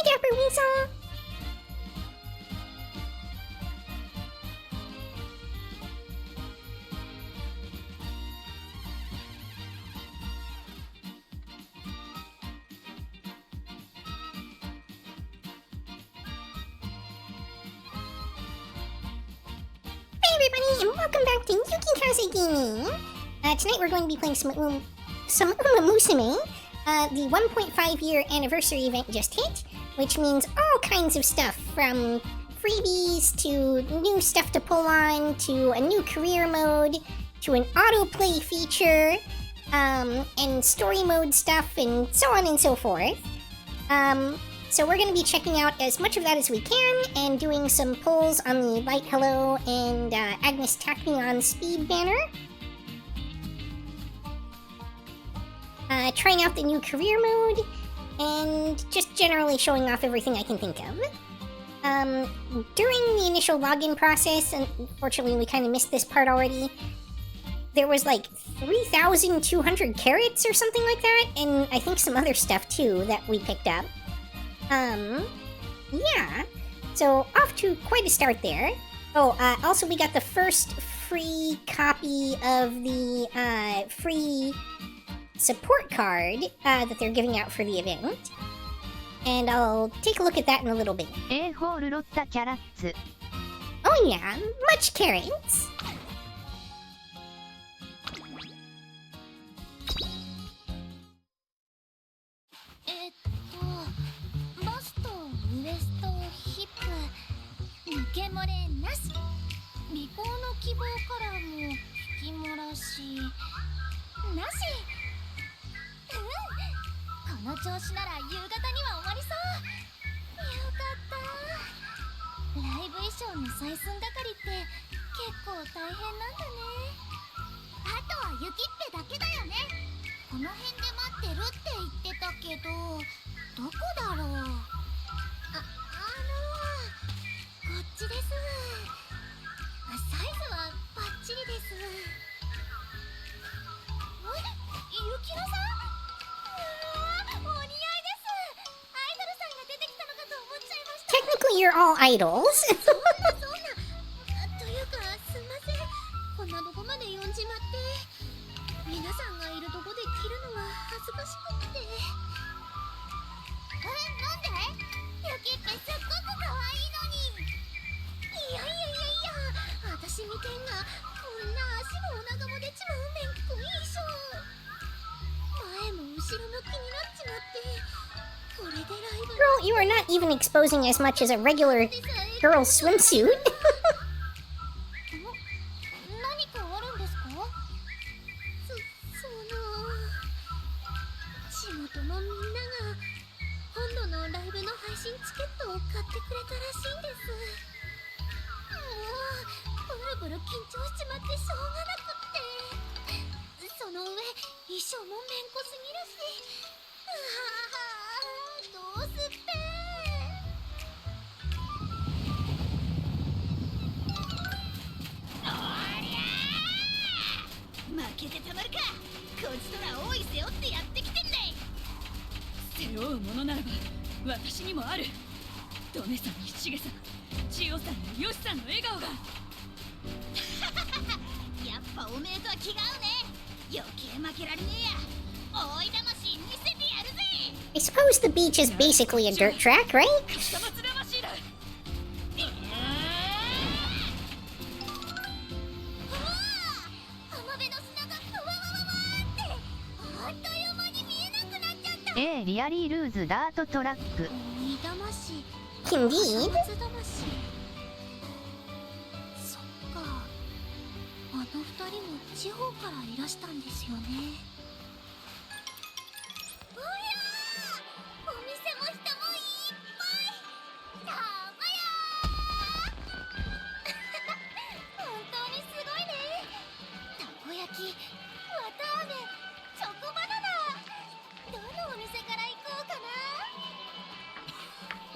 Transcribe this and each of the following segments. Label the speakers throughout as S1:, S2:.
S1: Hi, Dapper Weasel! Hey everybody, and welcome back to Yukikaze Gaming! Tonight we're going to be playing some Umamusume. The 1.5 year anniversary event just hit, which means all kinds of stuff, from freebies to new stuff to pull on, to a new career mode, to an autoplay feature, and story mode stuff, and so on and so forth. So we're going to be checking out as much of that as we can, and doing some pulls on the Light Hello and Agnes Tachyon speed banner. Trying out the new career mode, and just generally showing off everything I can think of. During the initial login process, unfortunately we kind of missed this part already, there was like 3,200 carrots or something like that, and I think some other stuff too that we picked up. Yeah, so off to quite a start there. Oh, also we got the first free copy of the, free support card, that they're giving out for the event. And I'll take a look at that in a little bit. Oh yeah, much carrots! Technically, you're all idols. Girl, you are not even exposing as much as a regular girl's swimsuit. I suppose the beach is basically a dirt track, right? Indeed.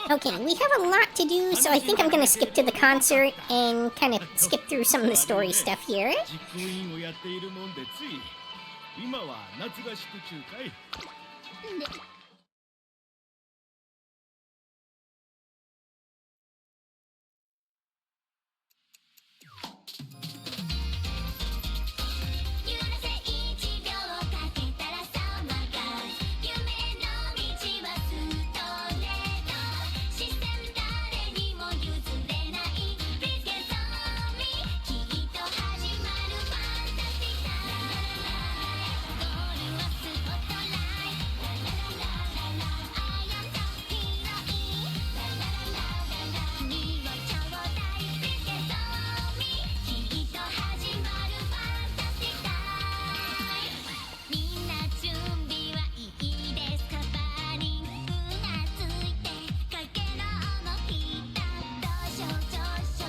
S1: Okay, we have a lot to do, so I think I'm gonna skip to the concert and kind of skip through some of the story stuff here.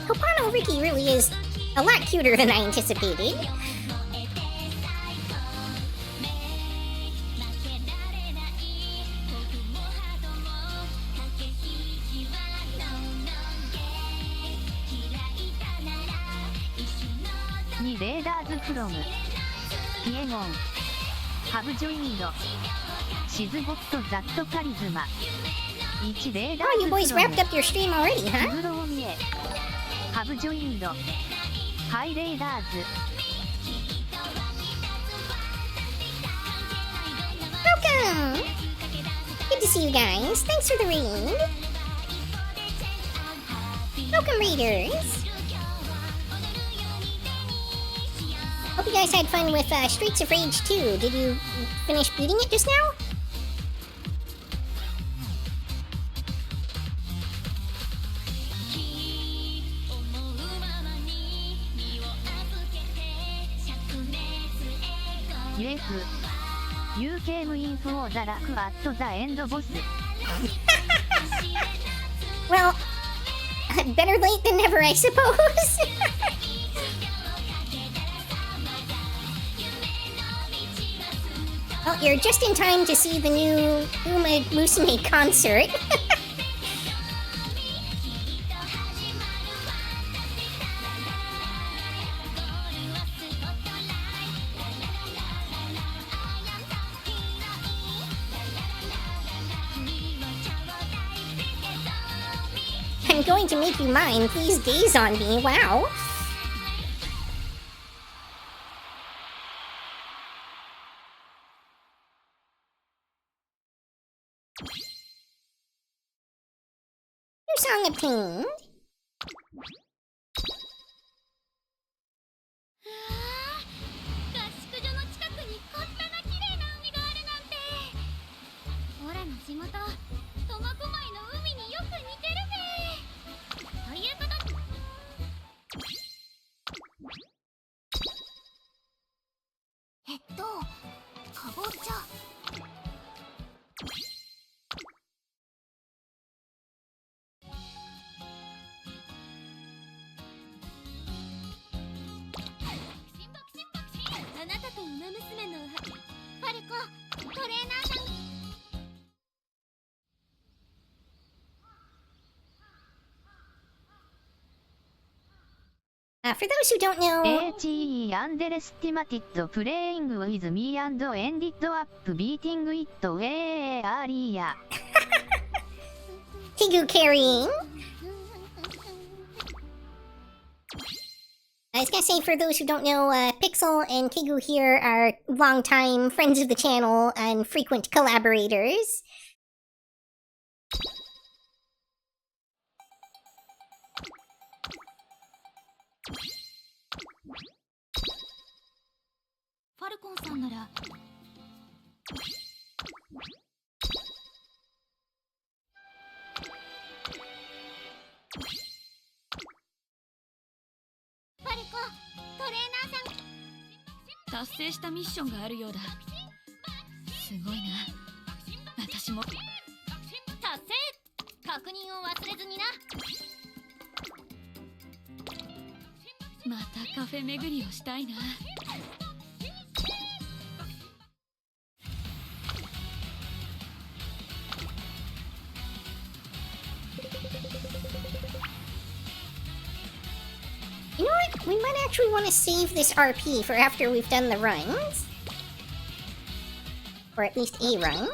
S1: Hopano Ricky really is a lot cuter than I anticipated.
S2: Raiders from Yegon have joined She's got that charisma.
S1: Oh, you boys wrapped up your stream already, huh?
S2: Have joined Hi Raiders.
S1: Welcome! Good to see you guys. Thanks for the raid. Welcome, raiders. Hope you guys had fun with Streets of Rage 2. Did you finish beating it just now?
S2: Yes. You came in for the luck at the end, boss.
S1: Well, better late than never, I suppose. Well, you're just in time to see the new Umamusume concert. I'm going to make you mine. Please gaze on me. Wow. New song obtained. For those who don't know,
S2: HE underestimated playing with me and ended up beating it way earlier.
S1: Higu carrying. I was gonna say, for those who don't know, Pixel and Kigu here are longtime friends of the channel and frequent collaborators. Falcon-san なら
S3: 達成したミッションがあるようだ。すごいな。私も達成。確認を忘れずにな。またカフェ巡りをしたいな。
S1: You know what? We might actually want to save this RP for after we've done the runs. Or at least a run.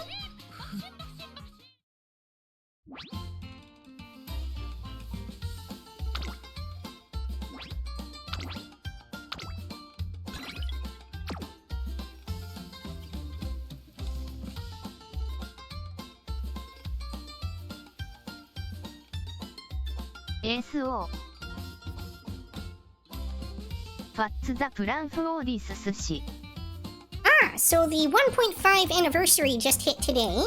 S2: SO What's the plan for this sushi?
S1: Ah, so the 1.5 anniversary just hit today,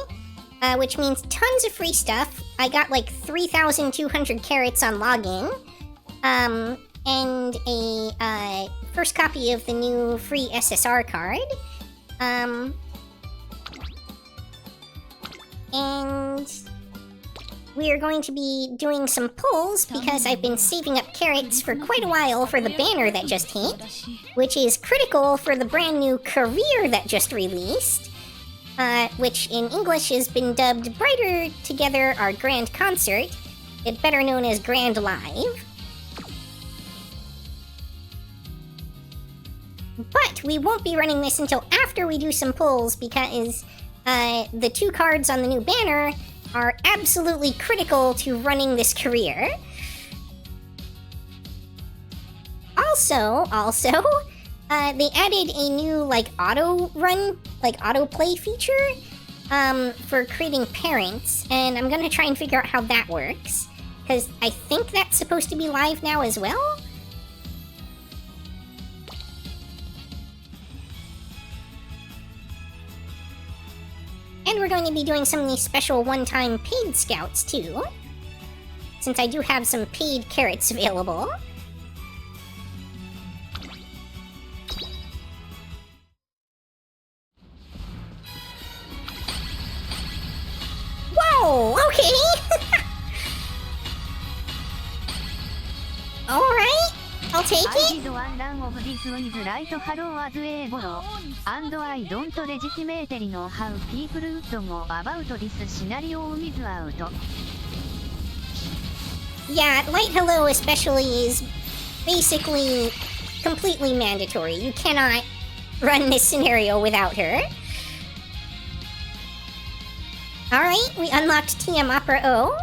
S1: which means tons of free stuff. I got like 3,200 carats on login, and a first copy of the new free SSR card, and we are going to be doing some pulls because I've been saving up carrots for quite a while for the banner that just hit, which is critical for the brand new career that just released, which in English has been dubbed Brighter Together Our Grand Concert, it better known as Grand Live. But we won't be running this until after we do some pulls because the 2 cards on the new banner are absolutely critical to running this career. Also, they added a new, autoplay feature, for creating parents, and I'm gonna try and figure out how that works, because I think that's supposed to be live now as well? And we're going to be doing some of these special one-time paid scouts, too. Since I do have some paid carrots available. Whoa! Okay! Alright, I'll take
S2: I
S1: it.
S2: did one run of this with light harrow as a borrow, and I don't legitimately know how people would go about this scenario without.
S1: Yeah, Light Hello especially is basically completely mandatory. You cannot run this scenario without her. Alright, we unlocked TM Opera O.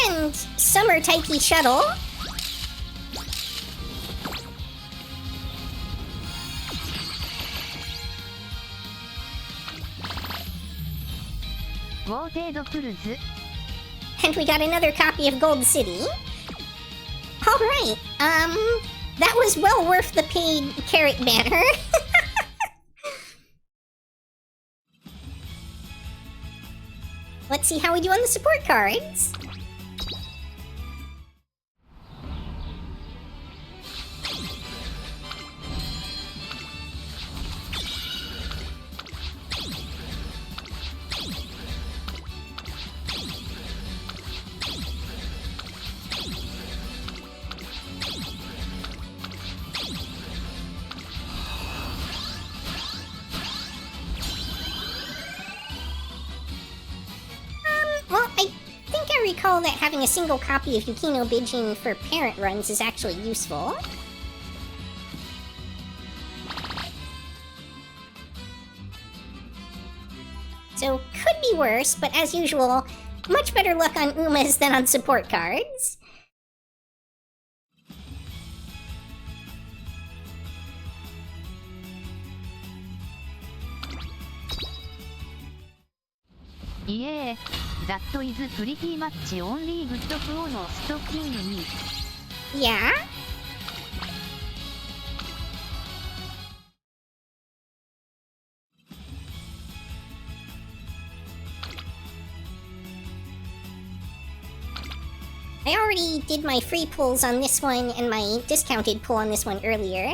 S1: And Summer Taiki Shuttle. And we got another copy of Gold City. Alright, that was well worth the paid carrot banner. Let's see how we do on the support cards. Well, I think I recall that having a single copy of Yukino Bijin for parent runs is actually useful. So, could be worse, but as usual, much better luck on Umas than on support cards.
S2: Yeah, that is pretty much only good for no stocking me.
S1: Yeah? I already did my free pulls on this one and my discounted pull on this one earlier.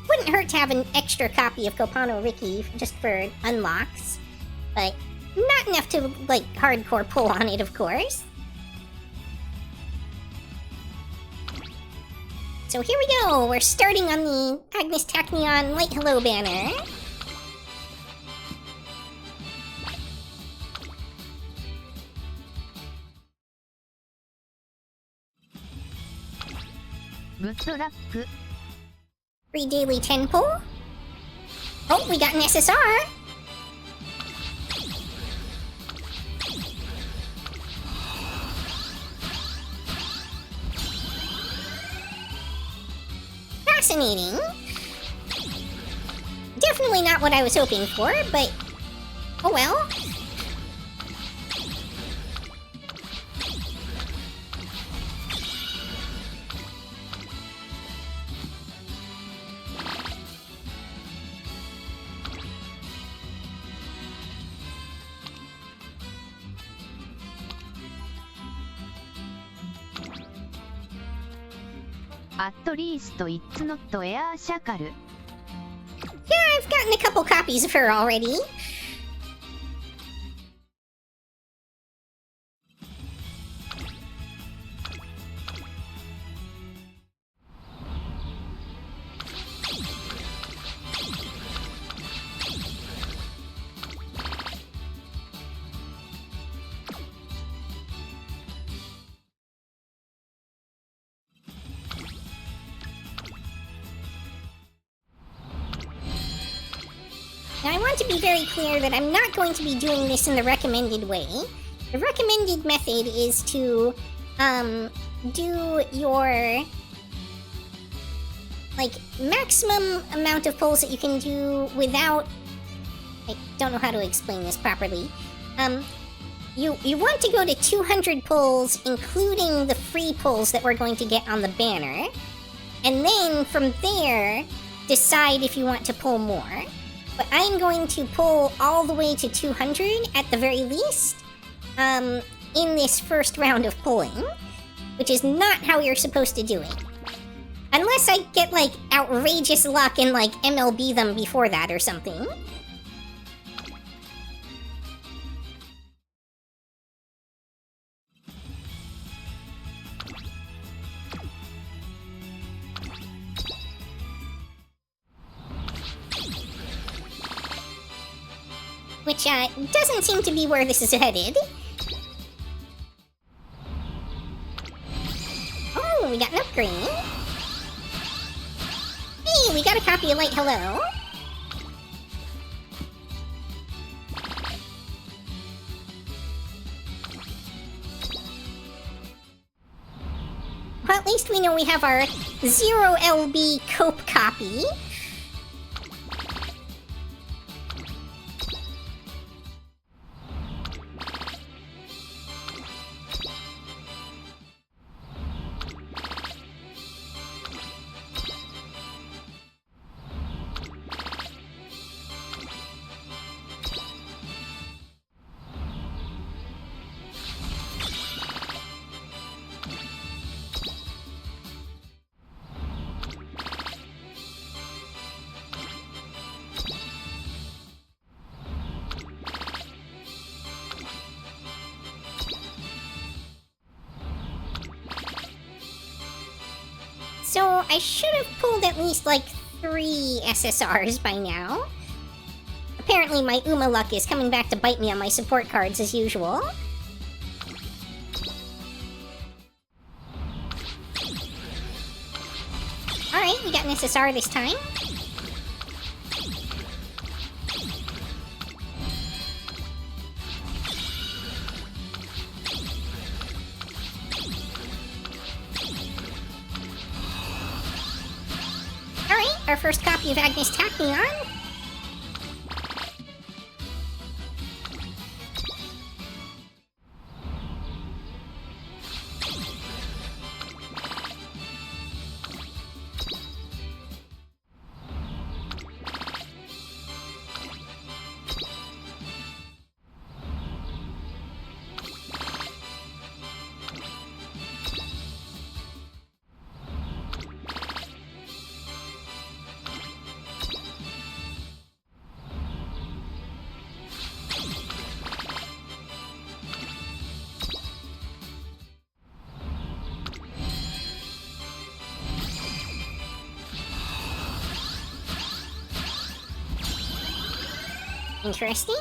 S1: Wouldn't hurt to have an extra copy of Kopano Riki just for unlocks, but not enough to, hardcore pull on it, of course. So here we go, we're starting on the Agnes Tachyon Light Hello banner.
S2: Good luck.
S1: Free daily 10 pull. Oh, we got an SSR. Fascinating. Definitely not what I was hoping for, but oh well.
S2: At least it's not air shackle.
S1: Yeah, I've gotten a couple copies of her already. Now, I want to be very clear that I'm not going to be doing this in the recommended way. The recommended method is to, do your, like, maximum amount of pulls that you can do without... I don't know how to explain this properly. You want to go to 200 pulls, including the free pulls that we're going to get on the banner. And then, from there, decide if you want to pull more. But I'm going to pull all the way to 200 at the very least, in this first round of pulling, which is not how you're supposed to do it. Unless I get, like, outrageous luck and, like, MLB them before that or something. Which, doesn't seem to be where this is headed. Oh, we got an upgrade. Hey, we got a copy of Light Hello. Well, at least we know we have our 0 LB Cope copy. So I should have pulled at least like 3 SSRs by now. Apparently my Uma luck is coming back to bite me on my support cards as usual. Alright, we got an SSR this time. Alright, our first copy of Agnes Tachyon. Interesting.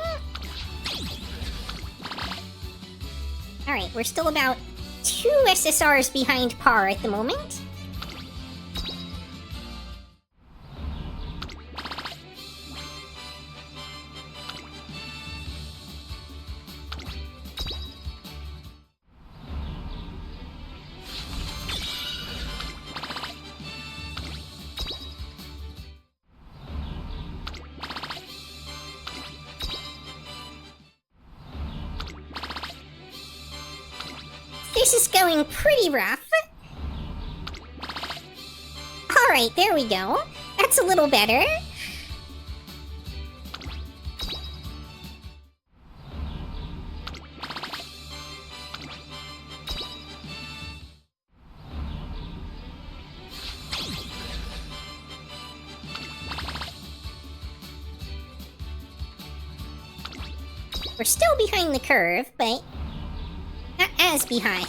S1: Alright, we're still about 2 SSRs behind par at the moment. This is going pretty rough. Alright, there we go. That's a little better. We're still behind the curve, but not as behind.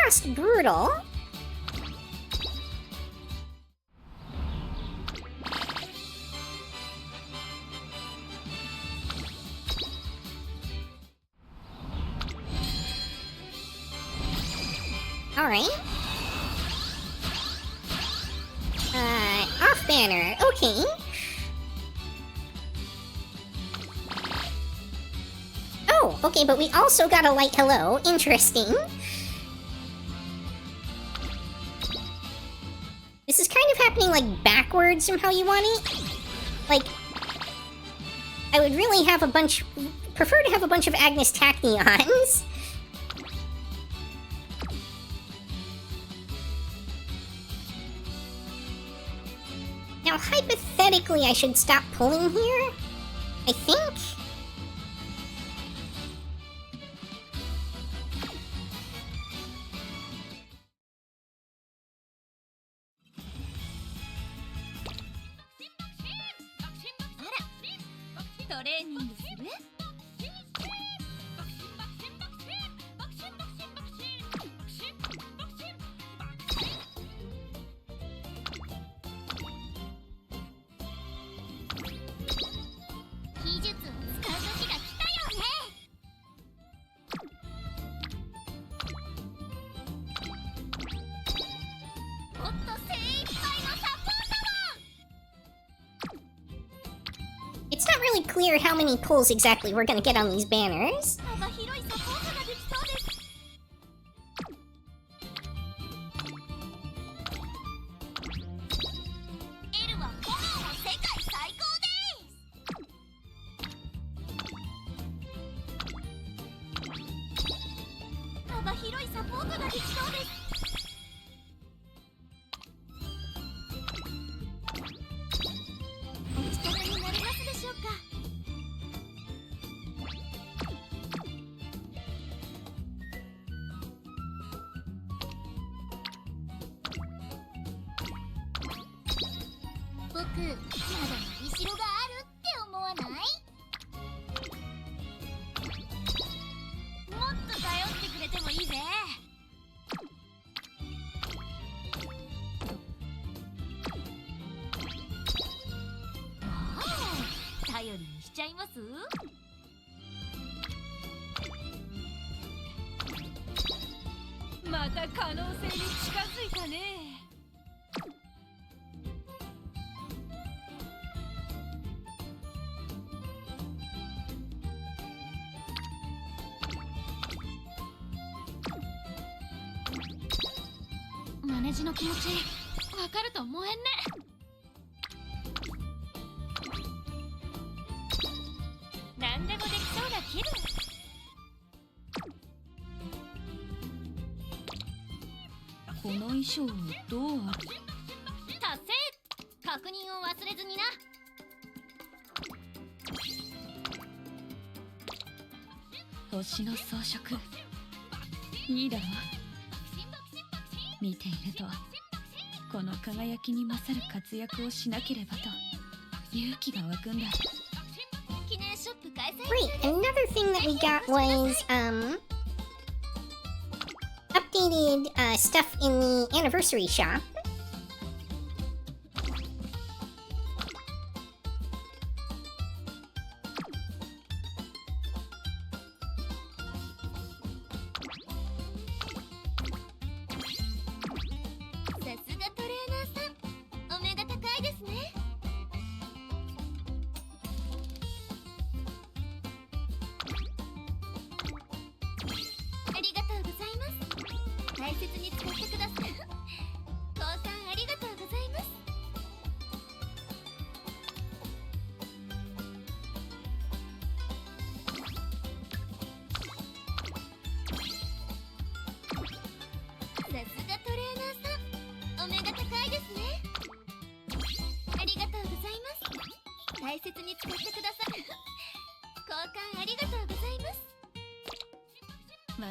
S1: Just brutal. Alright. Off banner. Okay. Oh, okay, but we also got a light hello. Interesting. This is kind of happening, like, backwards from how you want it. Like, I would really have prefer to have a bunch of Agnes Tachyons. Now, hypothetically, I should stop pulling here, I think. It's not really clear how many pulls exactly we're gonna get on these banners. Great, another thing that we got was, updated, stuff in the anniversary shop.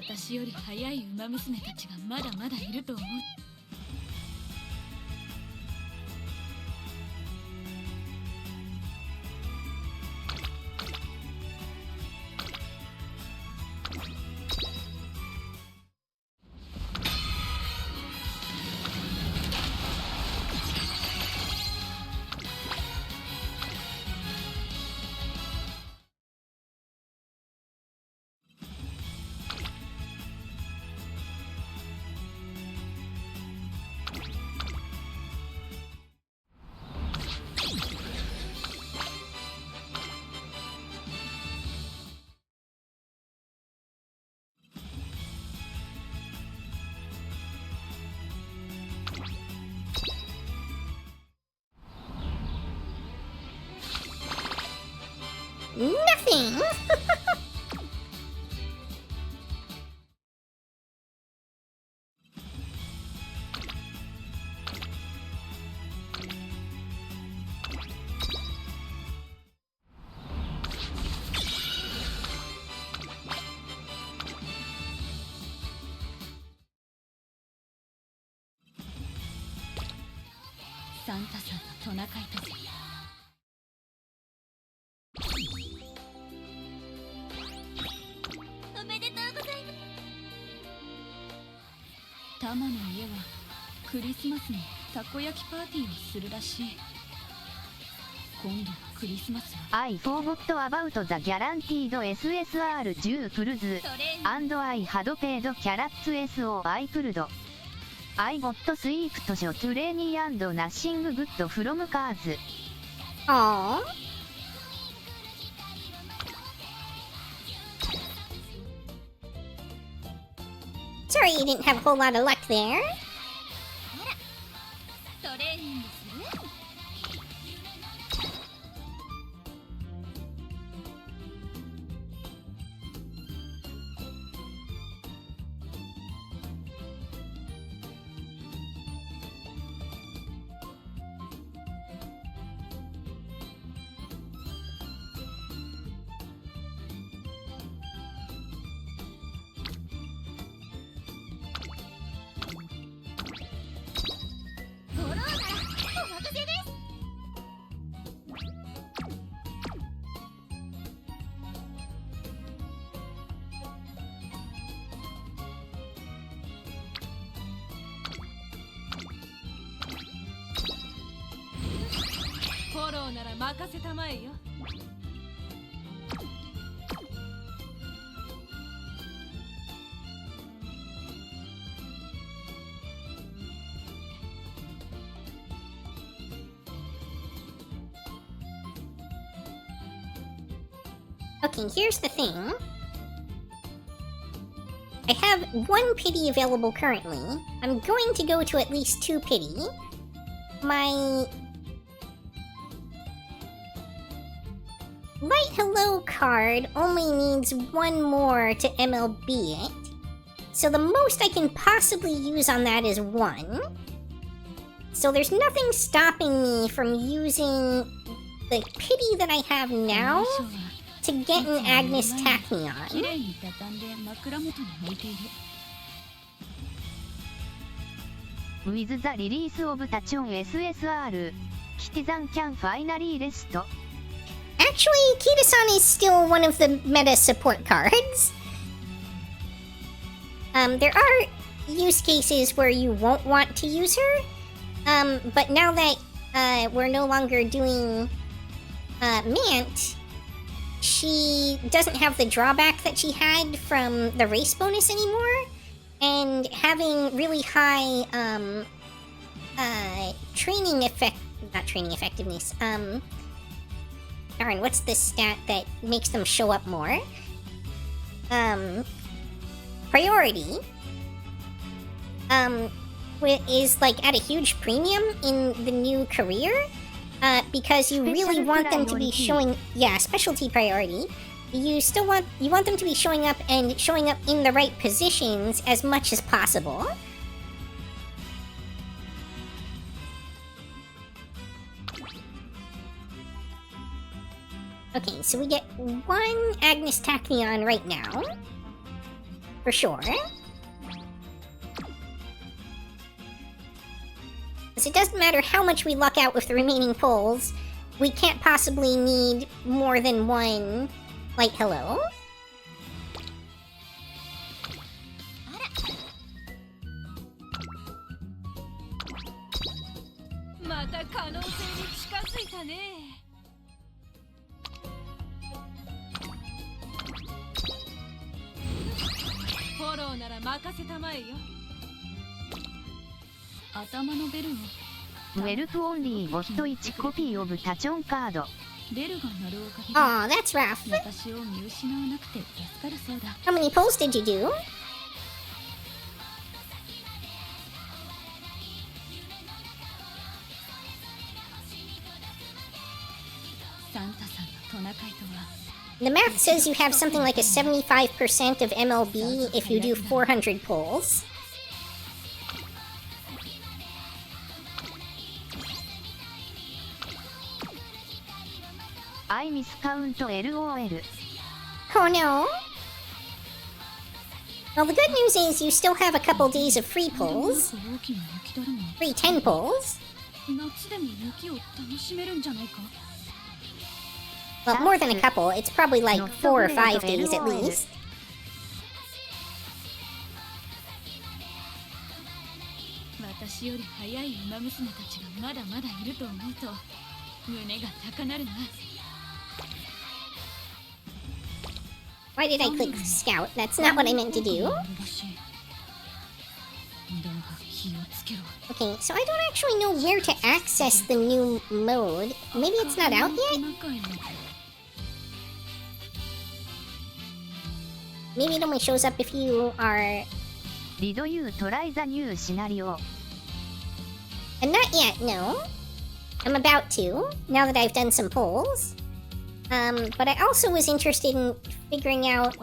S3: 私より早い馬娘たちがまだまだいると思う。
S1: Nothing!
S3: Santa さんのトナカイたち。おめでとうございます。タマの家はクリスマスにたこ焼きパーティーをするらしい。今度クリスマスは
S2: I forgot about the guaranteed SSR 10 pulls and I had paid carrots SO I pulled. I got sweet shot rainy and nothing good from cars.
S1: Aww. Sorry you didn't have a whole lot of luck there.
S3: トレーニングする？フォローなら任せたまえよ。
S1: Okay, here's the thing. I have 1 pity available currently. I'm going to go to at least 2 pity. My Light Hello card only needs 1 more to MLB it. So the most I can possibly use on that is 1. So there's nothing stopping me from using the pity that I have now to get an Agnes Tachyon.
S3: 綺麗に畳んで枕元に置いている。
S2: With the release of Tachon SSR, Kitizan can finally rest.
S1: Actually, Kita-san is still one of the meta support cards. There are use cases where you won't want to use her. But now that we're no longer doing Mant, she doesn't have the drawback that she had from the race bonus anymore. And having really high not training effectiveness. Darn, what's the stat that makes them show up more? Priority. Is like at a huge premium in the new career. Because you really want them to be showing, specialty priority. You want them to be showing up in the right positions as much as possible. Okay, so we get 1 Agnes Tachyon right now. For sure. Because it doesn't matter how much we luck out with the remaining pulls, we can't possibly need more than one light hello.
S2: Welp only got 1 copy of Tachon card.
S1: Aw, that's rough. How many pulls did you do? The math says you have something like a 75% of MLB if you do 400 pulls.
S2: I miscount LOL.
S1: Oh no. Well, the good news is you still have a couple days of free pulls. Free 10 pulls. Well, more than a couple. It's probably like 4 or 5 days at least. Why did I click Scout? That's not what I meant to do. Okay, so I don't actually know where to access the new mode. Maybe it's not out yet? Maybe it only shows up if you are...
S2: Did you try the new scenario?
S1: And not yet, no. I'm about to, now that I've done some polls. But I also was interested in figuring out...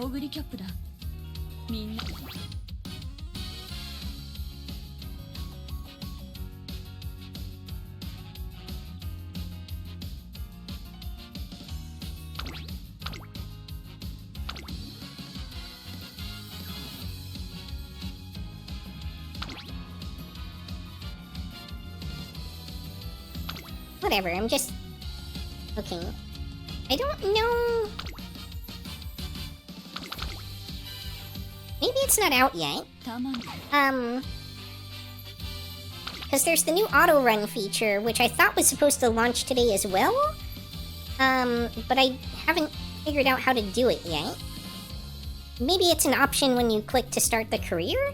S1: Whatever, I'm just... Okay. I don't know... Maybe it's not out yet. Because there's the new auto run feature, which I thought was supposed to launch today as well. But I haven't figured out how to do it yet. Maybe it's an option when you click to start the career?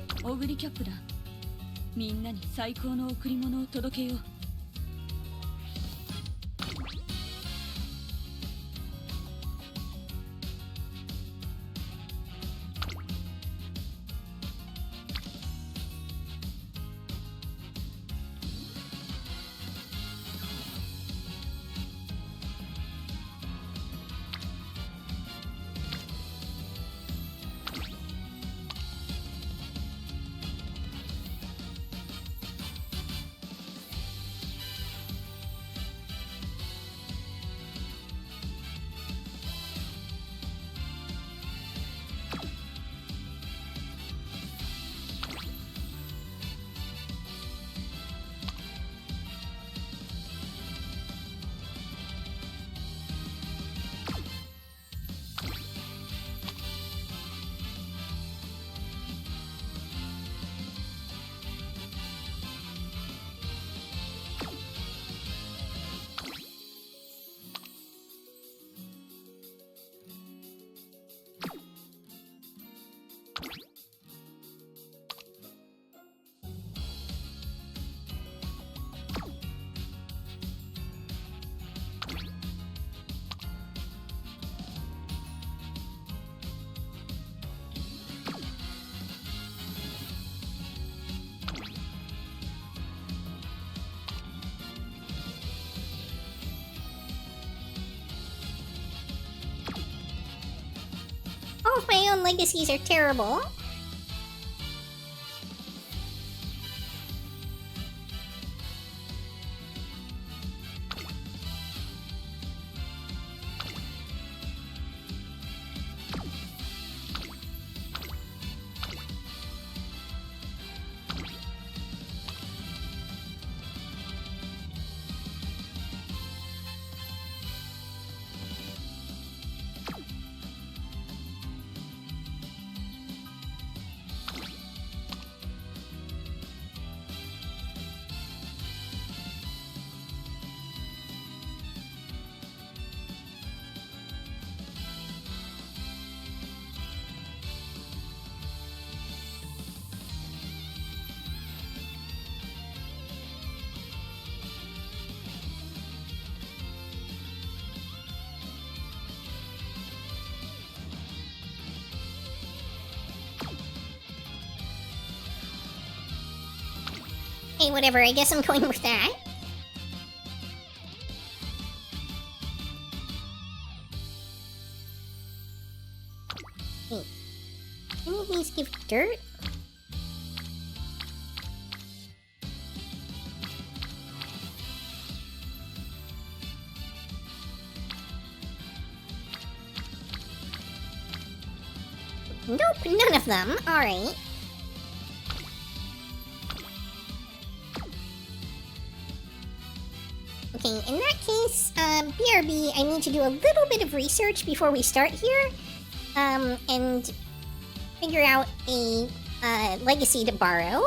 S1: All of my own legacies are terrible. Hey, whatever, I guess I'm going with that. Wait, any of these give dirt? Nope, none of them. Alright. Okay, in that case, BRB, I need to do a little bit of research before we start here, and figure out a, legacy to borrow.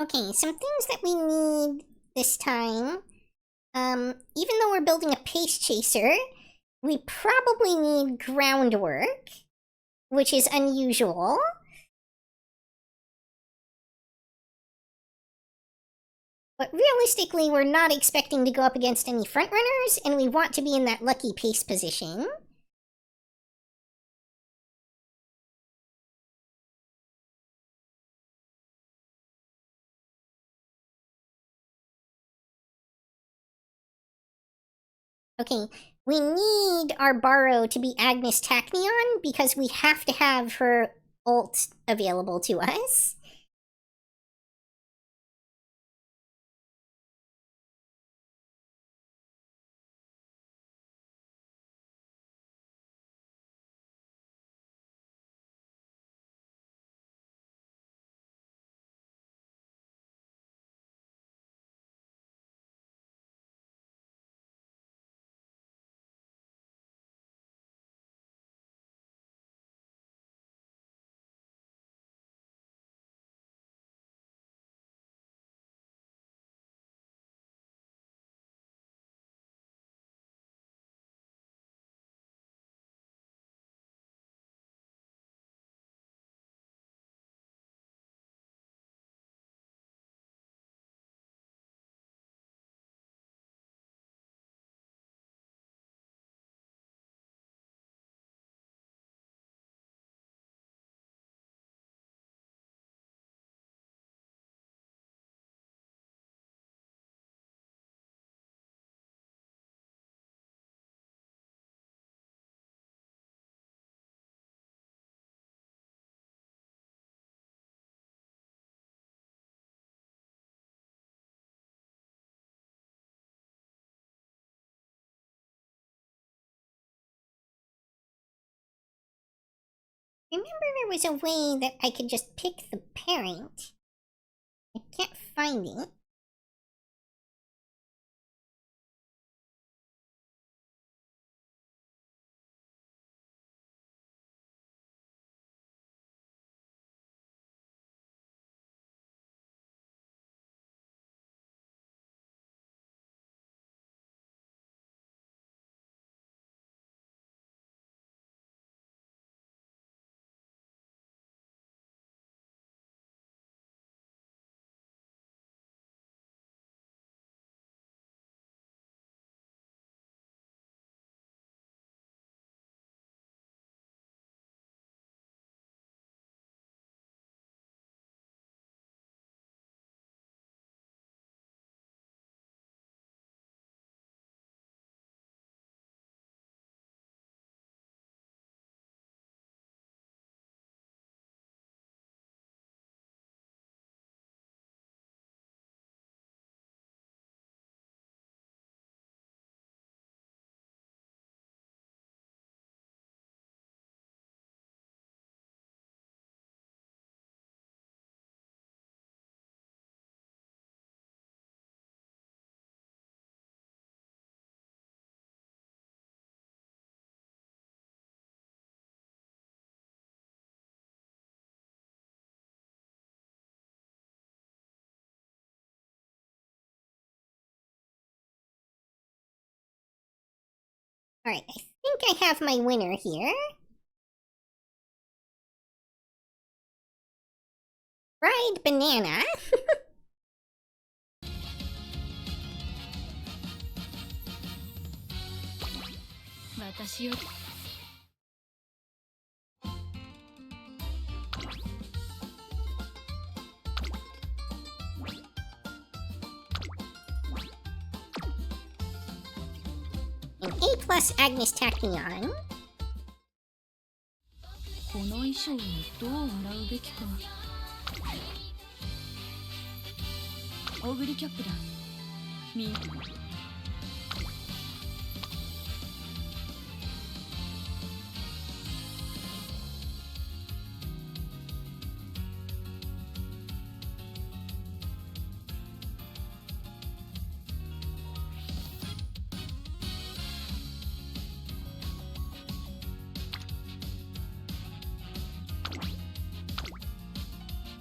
S1: Okay, some things that we need this time. Even though we're building a pace chaser, we probably need groundwork, which is unusual. But realistically, we're not expecting to go up against any frontrunners, and we want to be in that lucky pace position. Okay, we need our Borrow to be Agnes Tachyon because we have to have her ult available to us. Remember there was a way that I could just pick the parent. I can't find it. Alright, I think I have my winner here. Fried banana.
S3: 私より
S1: And A plus Agnes Tachyon.
S3: この衣装をどう洗うべきか。オーグリキャップだ。み。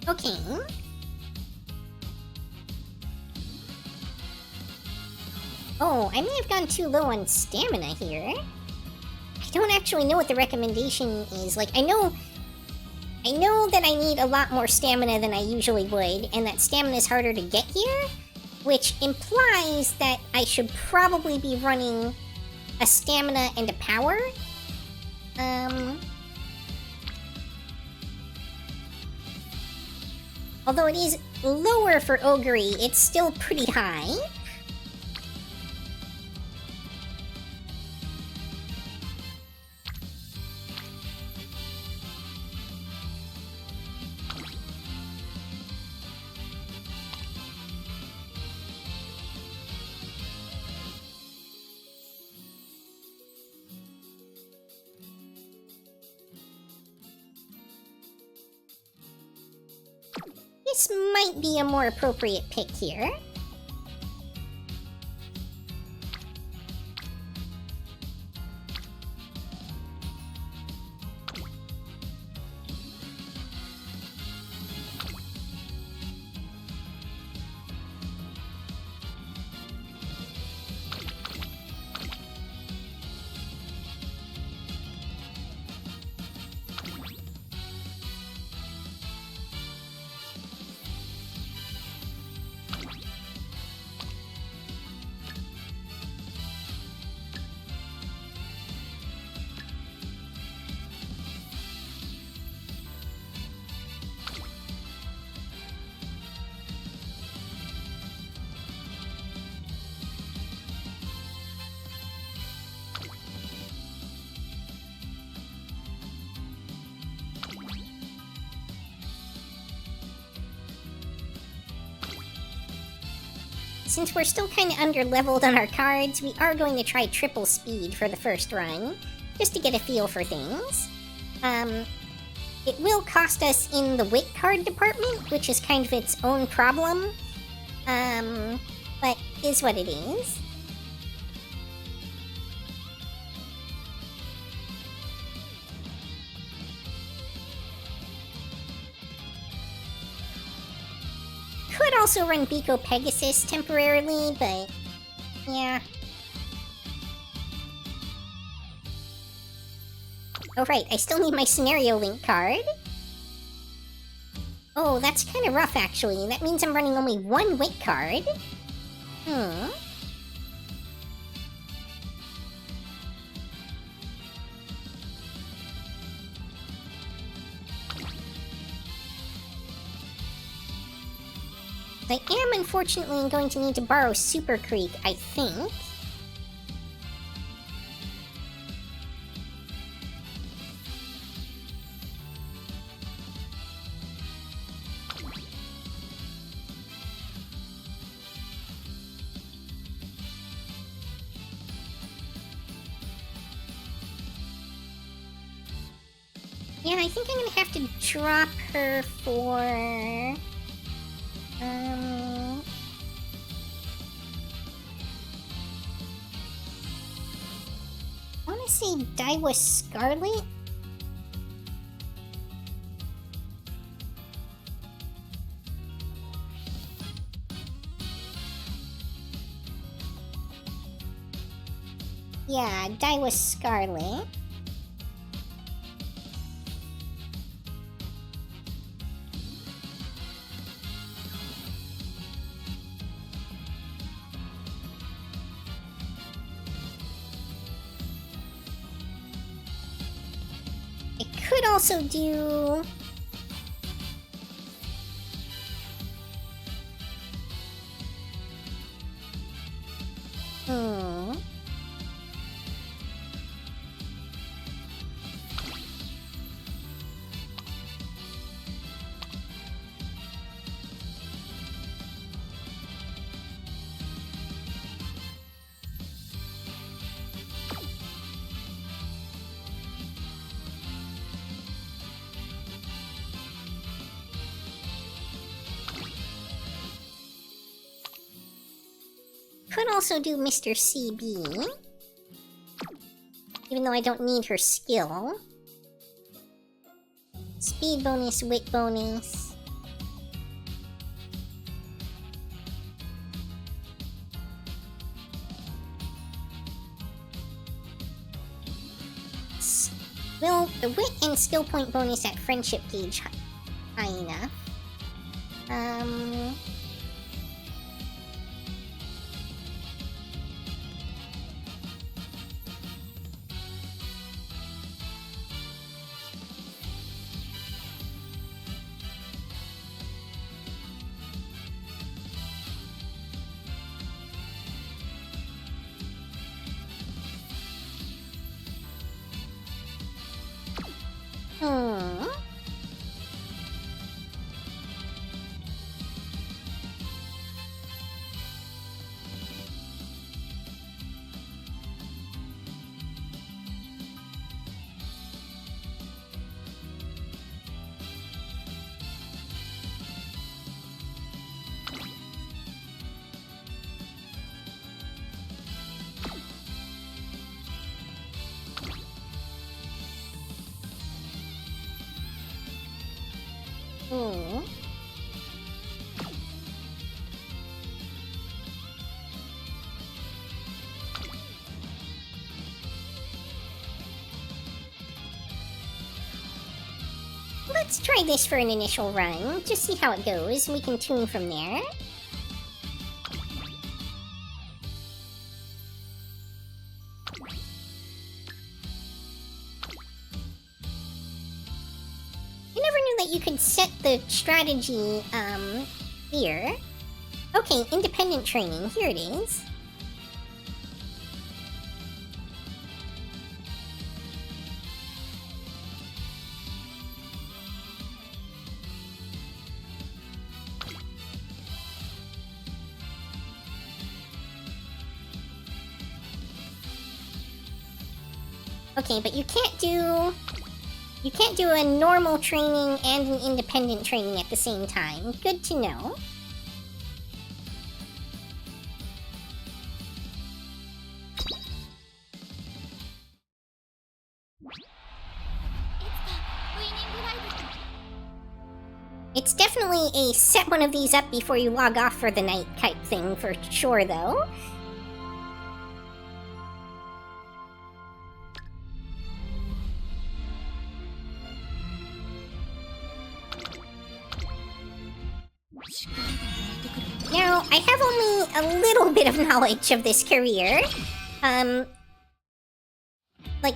S1: Okay. Oh, I may have gone too low on stamina here. I don't actually know what the recommendation is. Like, I know that I need a lot more stamina than I usually would, and that stamina is harder to get here, which implies that I should probably be running a stamina and a power. Although it is lower for Ogre, it's still pretty high. This might be a more appropriate pick here. Since we're still kind of under-leveled on our cards, we are going to try triple speed for the first run, just to get a feel for things. It will cost us in the wit card department, which is kind of its own problem, but is what it is. Could also run Biko Pegasus temporarily, but yeah. Oh right, I still need my Scenario Link card. Oh, that's kind of rough actually. That means I'm running only one Wit card. I am unfortunately going to need to borrow Super Creek, I think. Yeah, I think I'm gonna have to drop her for... I wanna say Daiwa Scarlet? Yeah, Daiwa Scarlet. I could also do... Could also do Mr. CB. Even though I don't need her skill. Speed bonus, wit bonus. Well, the wit and skill point bonus at friendship gauge high enough. Let's try this for an initial run, just see how it goes, and we can tune from there. I never knew that you could set the strategy, here. Okay, independent training, here it is. Okay, but you can't do a normal training and an independent training at the same time. Good to know. It's definitely a set one of these up before you log off for the night type thing for sure, though. Now, I have only a little bit of knowledge of this career. Like,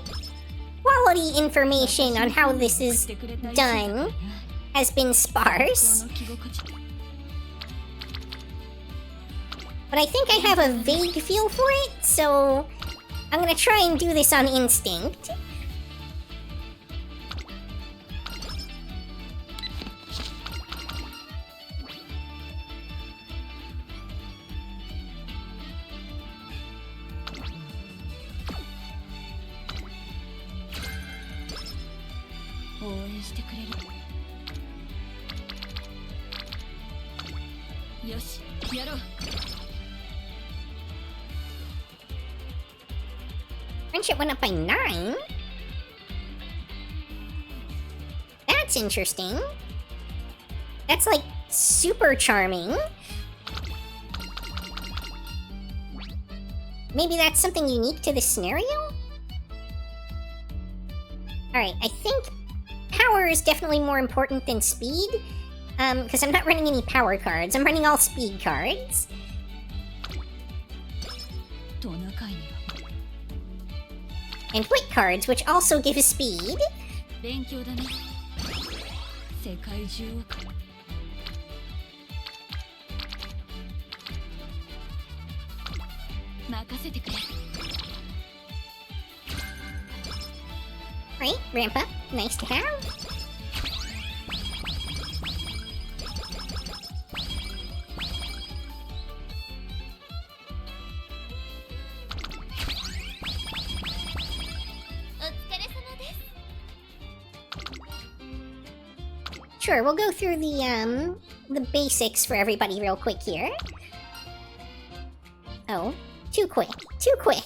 S1: quality information on how this is done has been sparse. But I think I have a vague feel for it, so I'm gonna try and do this on instinct. Friendship went up by 9? That's interesting. That's like super charming. maybe that's something unique to this scenario? Alright, I think power is definitely more important than speed, because I'm not running any power cards. I'm running all speed cards. And quick cards, which also give speed. Right, ramp up. Nice to have. Sure, we'll go through the basics for everybody real quick here. Oh, too quick. Too quick!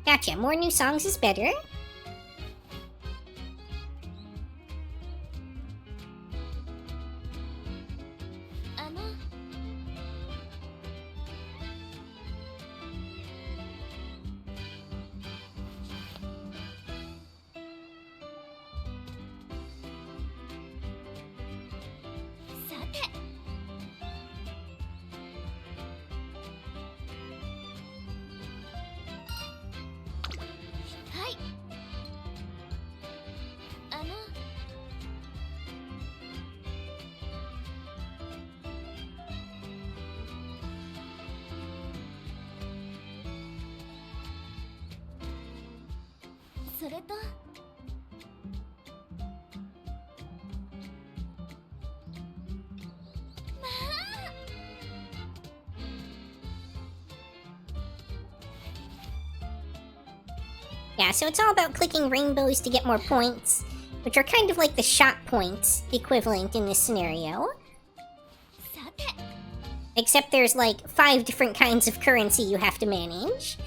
S1: Gotcha, more new songs is better. Yeah, so it's all about clicking rainbows to get more points, which are kind of like the shot points equivalent in this scenario. Except there's like 5 different kinds of currency you have to manage.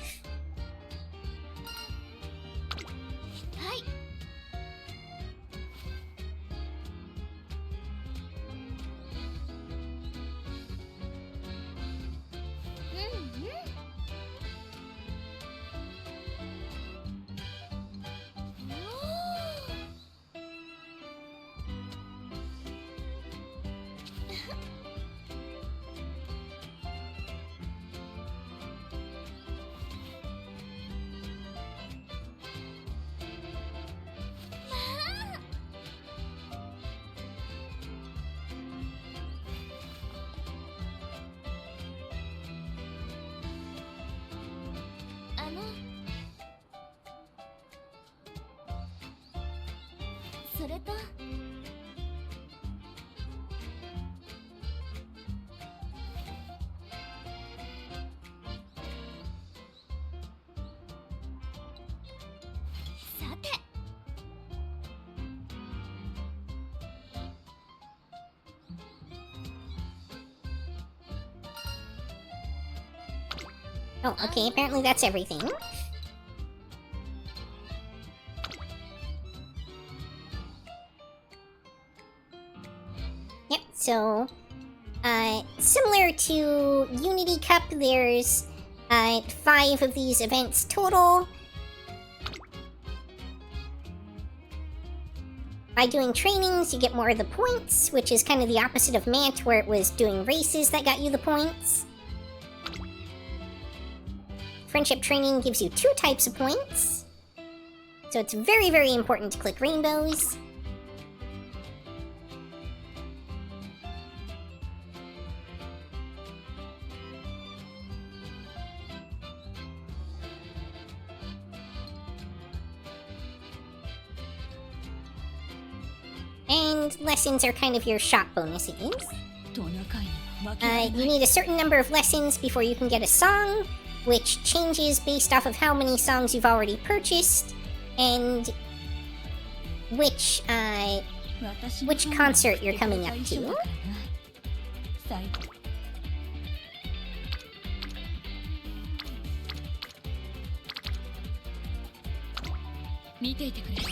S1: Oh, okay, apparently that's everything. Yep, so, similar to Unity Cup, there's, 5 of these events total. By doing trainings, you get more of the points, which is kind of the opposite of Mant, where it was doing races that got you the points. Friendship training gives you 2 types of points. So it's very, very important to click rainbows. And lessons are kind of your shot bonuses. You need a certain number of lessons before you can get a song. which changes based off of how many songs you've already purchased and which concert you're coming up to.
S3: 見ていてくれ。さ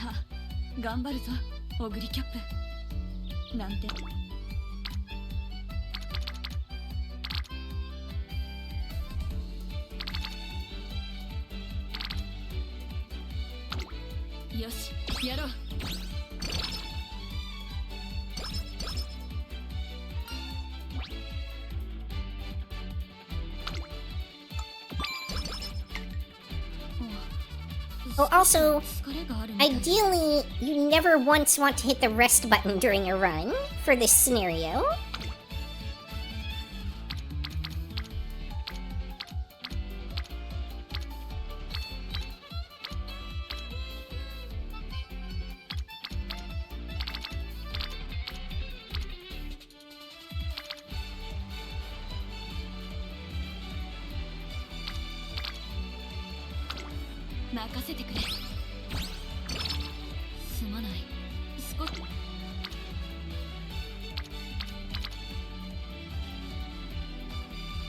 S3: あ、頑張るぞ、オグリキャップ。なんて。よし、やろう。
S1: Oh, also, ideally, you never once want to hit the rest button during a run for this scenario.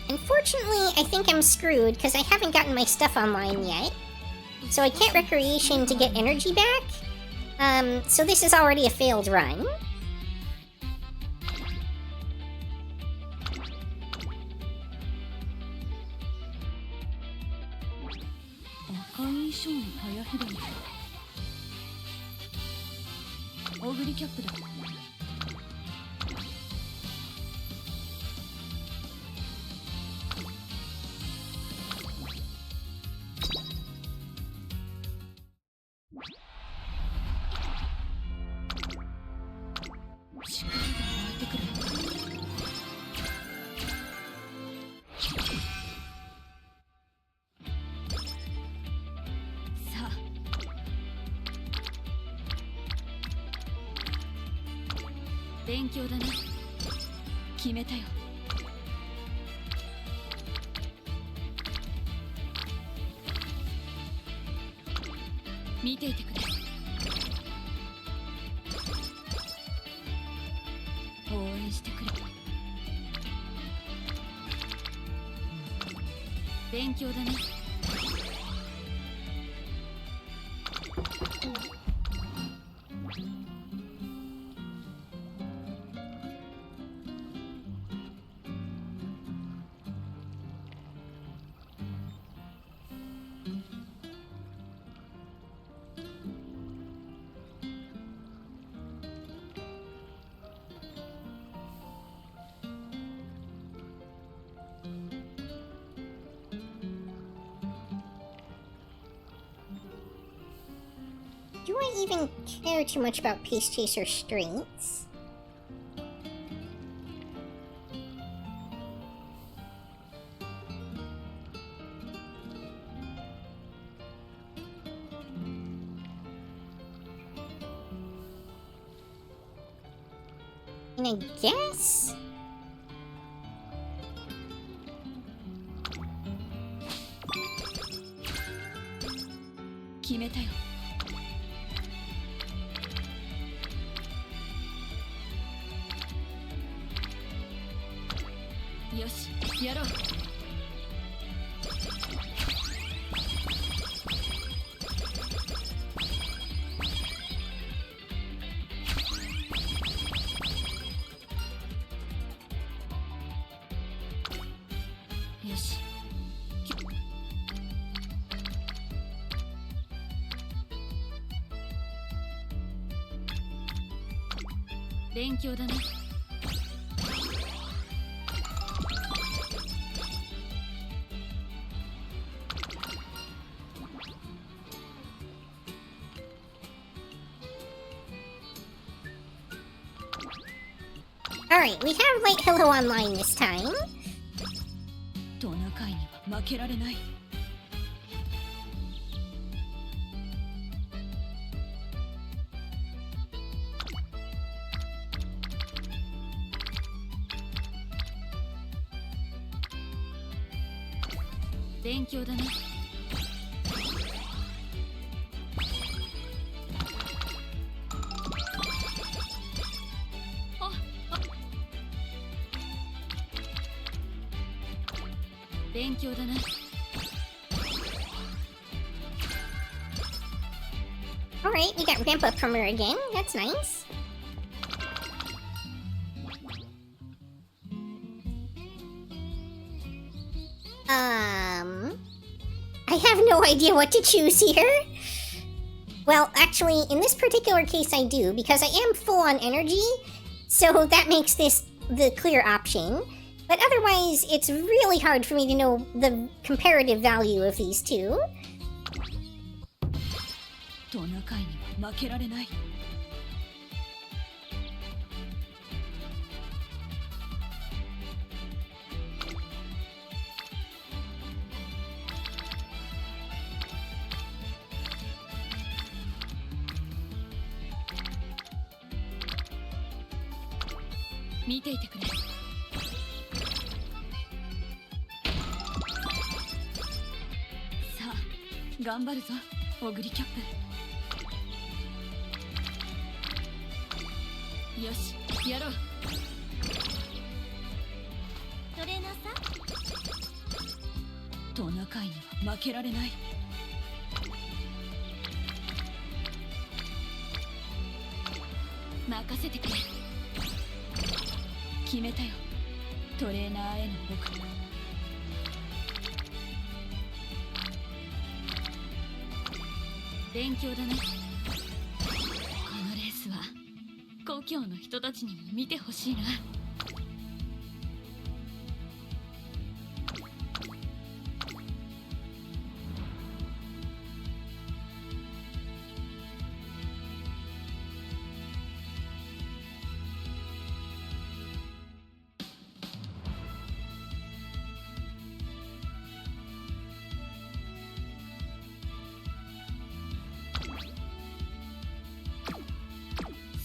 S1: Unfortunately, I think I'm screwed because I haven't gotten my stuff online yet. So I can't recreation to get energy back. So this is already a failed run. Do I even care too much about Pace Chaser strengths? And I guess... Alright, we have Light Hello online this time.
S3: トナカイには負けられない。勉強だね。勉強だな。
S1: Alright, we got ramp up from her again. That's nice. I have no idea what to choose here. Well, actually, in this particular case I do, because I am full on energy, so that makes this the clear option. But otherwise, it's really hard for me to know the comparative value of these two.
S3: トナカイには負けられない。見ていてくれ。さあ、頑張るぞ、オグリキャップ。よし、やろう。トレーナーさん。トナカイには負けられない。任せてくれ。決めたよ、トレーナーへの僕。勉強だね。このレースは故郷の人たちにも見てほしいな。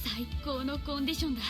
S3: 最高のコンディションだ。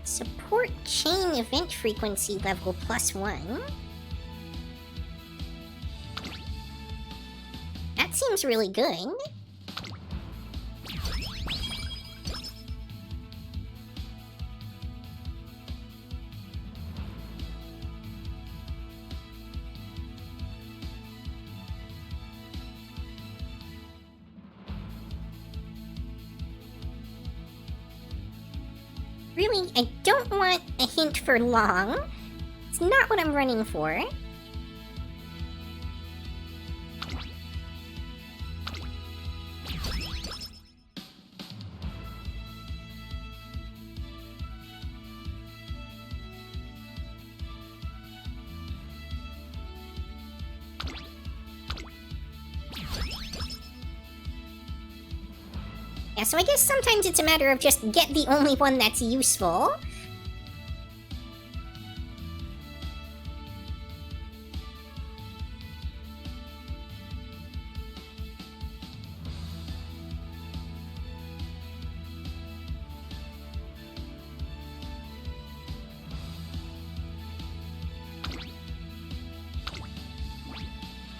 S1: Support chain event frequency level +1. That seems really good. Really, I don't want a hint for long. It's not what I'm running for. Yeah, so I guess sometimes it's a matter of just get the only one that's useful.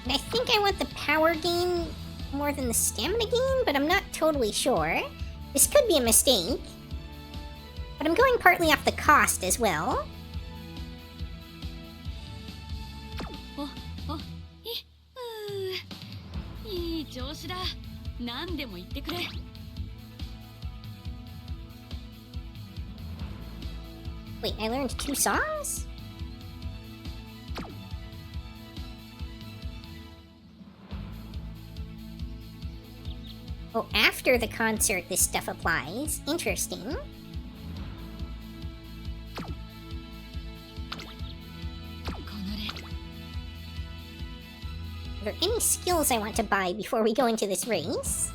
S1: And I think I want the power gain more than the stamina gain, but I'm not totally sure. This could be a mistake. But I'm going partly off the cost as well.
S3: いい調子だ。何でも言ってくれ。
S1: Wait, I learned 2 songs? Oh, after the concert this stuff applies. Interesting. Are there any skills I want to buy before we go into this race?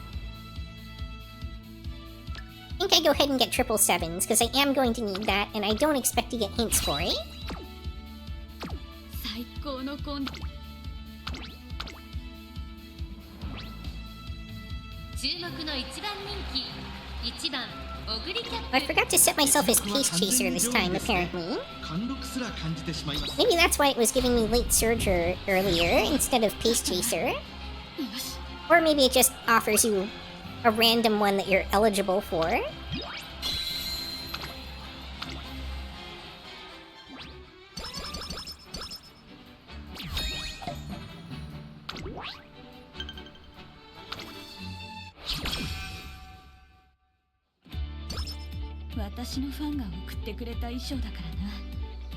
S1: I think I go ahead and get 777s, because I am going to need that, and I don't expect to get hints for it. I forgot to set myself as Pace Chaser this time, apparently. Maybe that's why it was giving me Late Surger earlier instead of Pace Chaser. Or maybe it just offers you a random one that you're eligible for.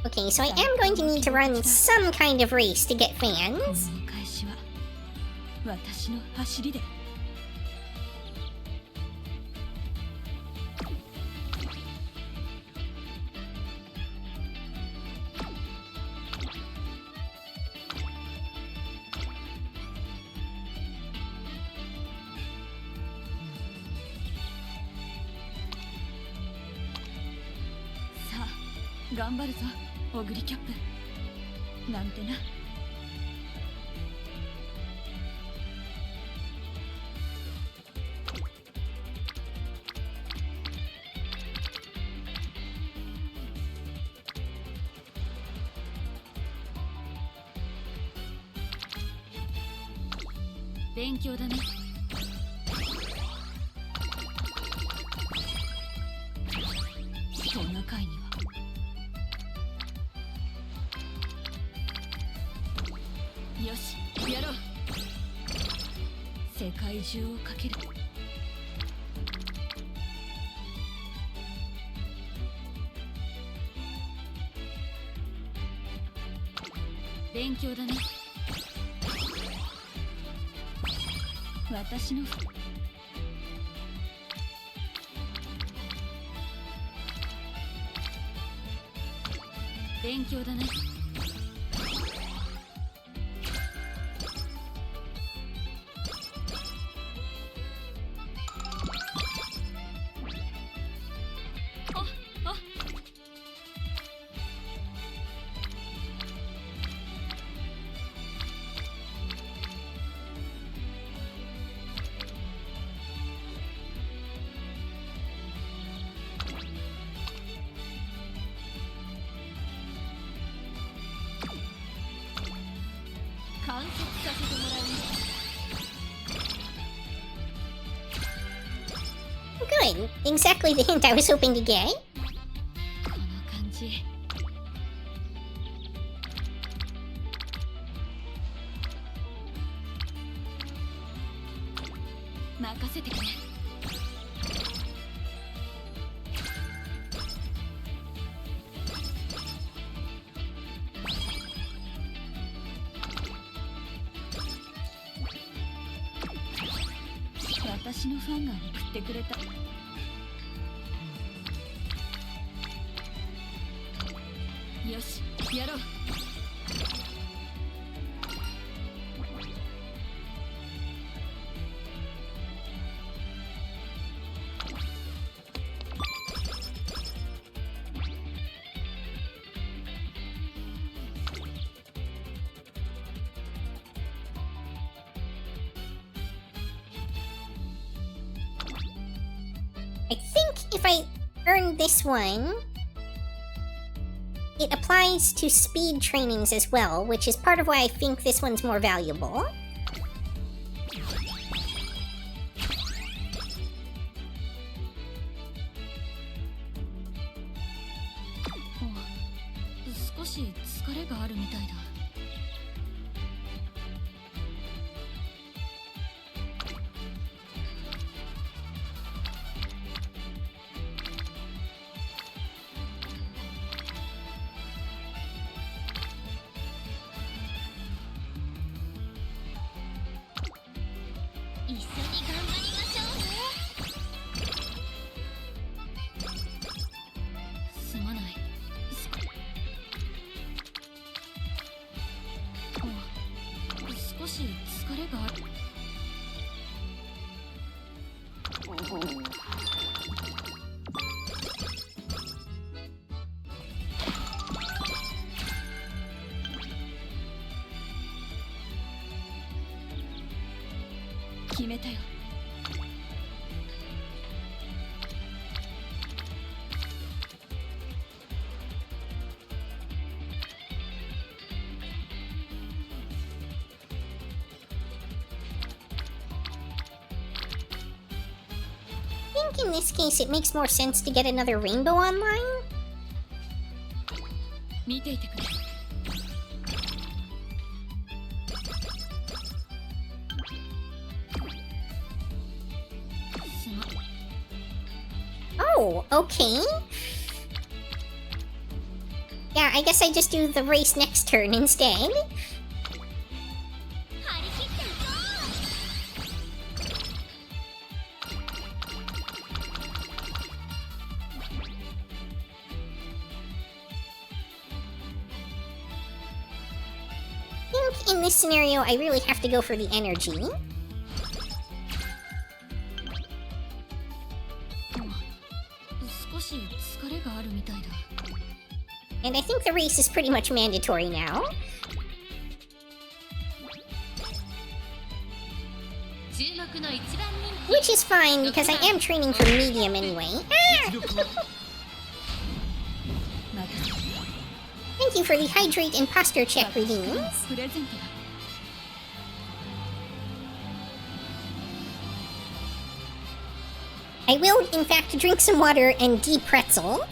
S1: Okay, so I am going to need to run some kind of race to get fans. Good. Exactly the hint I was hoping to get. I think if I earn this one, it applies to speed trainings as well, which is part of why I think this one's more valuable.
S3: 決めたよ。
S1: I think in this case it makes more sense to get another rainbow online.
S3: 見ていてくれ。すまん。
S1: Oh, okay. Yeah, I guess I just do the race next turn instead. I think in this scenario, I really have to go for the energy. And I think the race is pretty much mandatory now. Which is fine, because I am training for medium anyway. Ah! Thank you for the hydrate and posture check redeems. I will, in fact, drink some water and de-pretzel.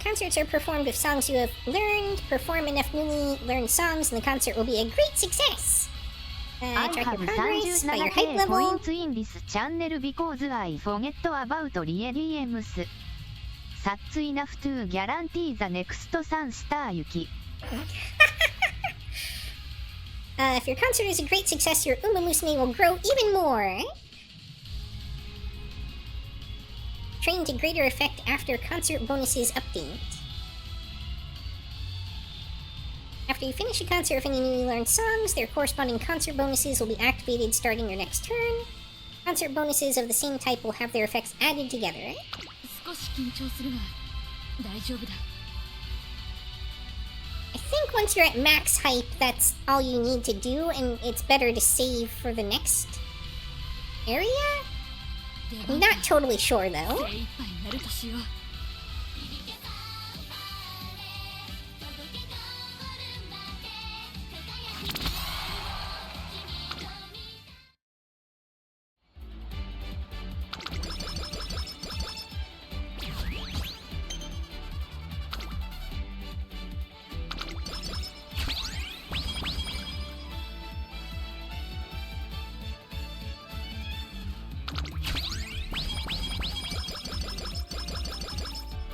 S1: Concerts are performed with songs you have learned. Perform enough newly learned songs and the concert will be a great success. Track your progress by your hype level.
S2: points in this channel because I forget about redeems. That's enough to guarantee the next 3-star Yuki.
S1: If your concert is a great success, your Umamusume will grow even more. Train to greater effect after concert bonuses update. After you finish a concert with any newly learned songs, their corresponding concert bonuses will be activated starting your next turn. Concert bonuses of the same type will have their effects added together. I think once you're at max hype, that's all you need to do, and it's better to save for the next area? I'm not totally sure, though.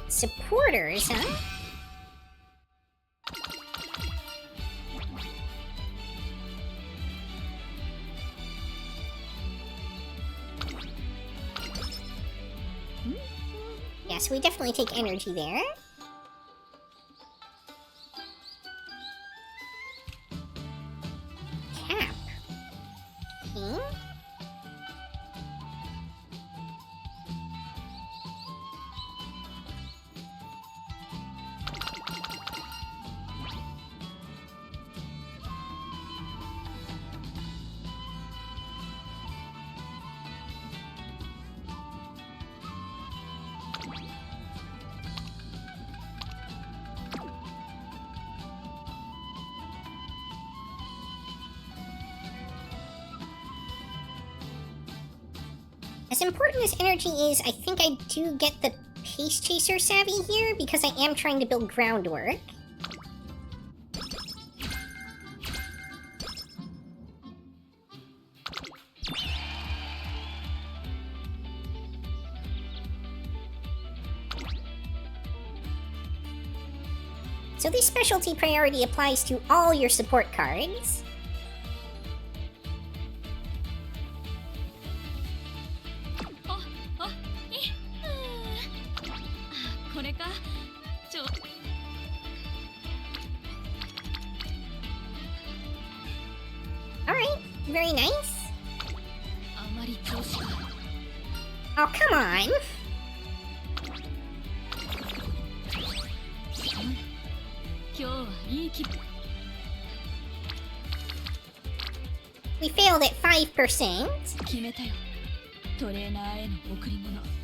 S1: Supporters, huh? Yes, we definitely take energy there. Cap. Okay. As important as energy is, I think I do get the Pace Chaser savvy here because I am trying to build groundwork. So this specialty priority applies to all your support cards.
S3: これかちょ
S1: Alright, very nice.
S3: あまり調子が
S1: Oh, come on.
S3: 今日はいい気
S1: We failed at 5%.
S3: 決めたよトレーナーへの贈り物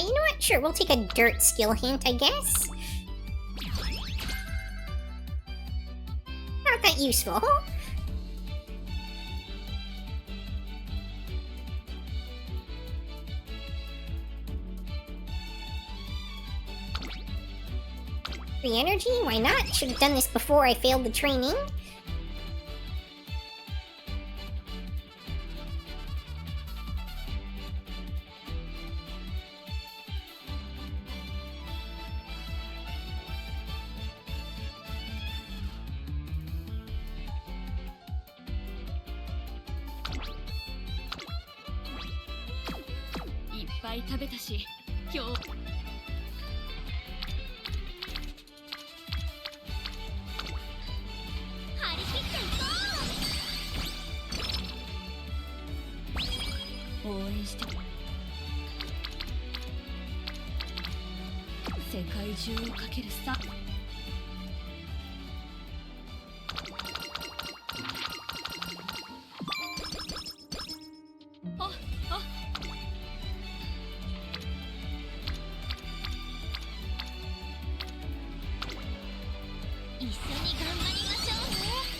S1: You know what? Sure, we'll take a dirt skill hint, I guess. Not that useful. Free energy? Why not? Should have done this before I failed the training.
S3: I いっぱい食べたし今日 応援して世界中をかけるさああ一緒に頑張りましょうね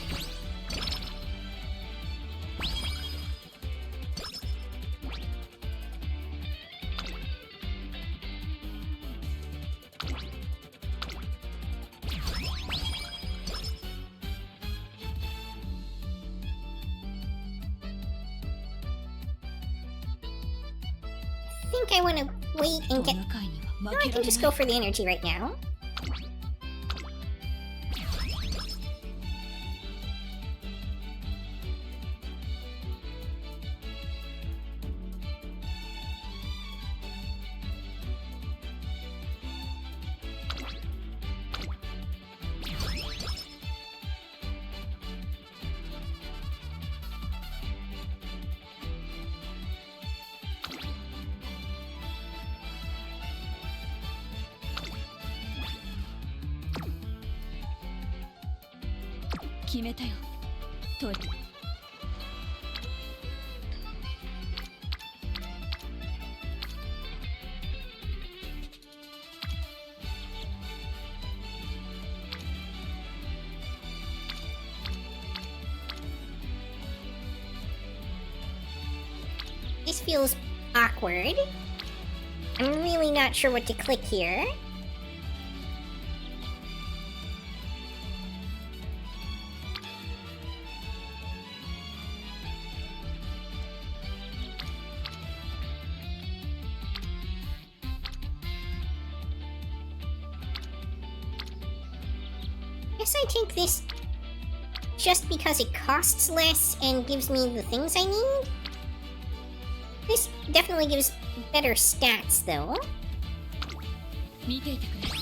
S1: I think I want to wait and get... No, I can just go for the energy right now. This feels awkward. I'm really not sure what to click here. Guess I take this just because it costs less and gives me the things I need. This definitely gives better stats, though.
S3: 見ていてくれ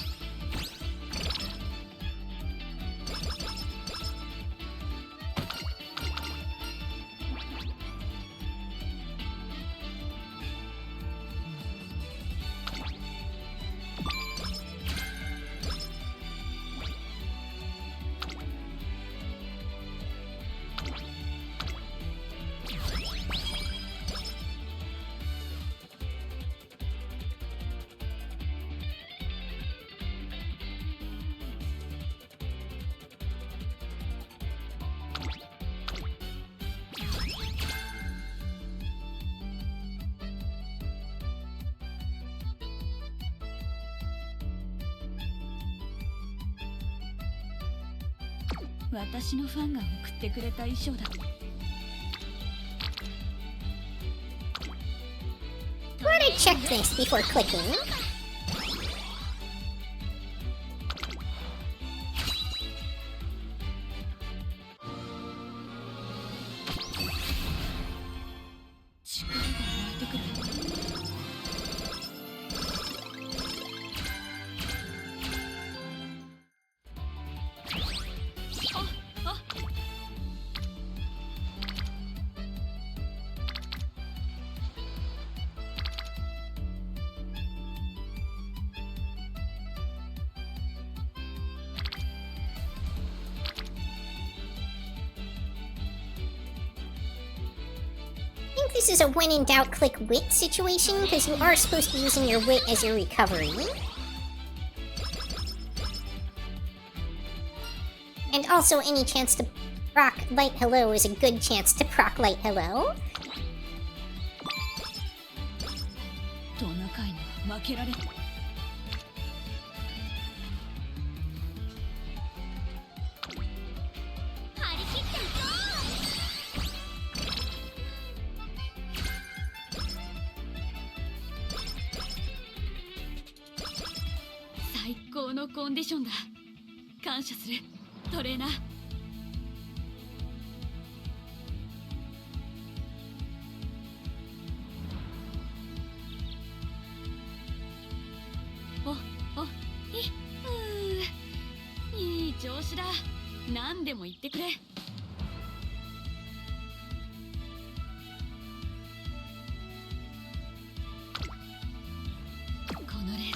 S3: 私のファンが送ってくれた衣装だ
S1: Want to check this before clicking. think this is a when in doubt click wit situation, because you are supposed to be using your wit as your recovery. And also any chance to proc light hello is a good chance to proc light hello.
S3: トナカイには負けられる。張り切っていこう。最高のコンディションだ。感謝するトレーナー。いい調子だ。何でも言ってくれ。この例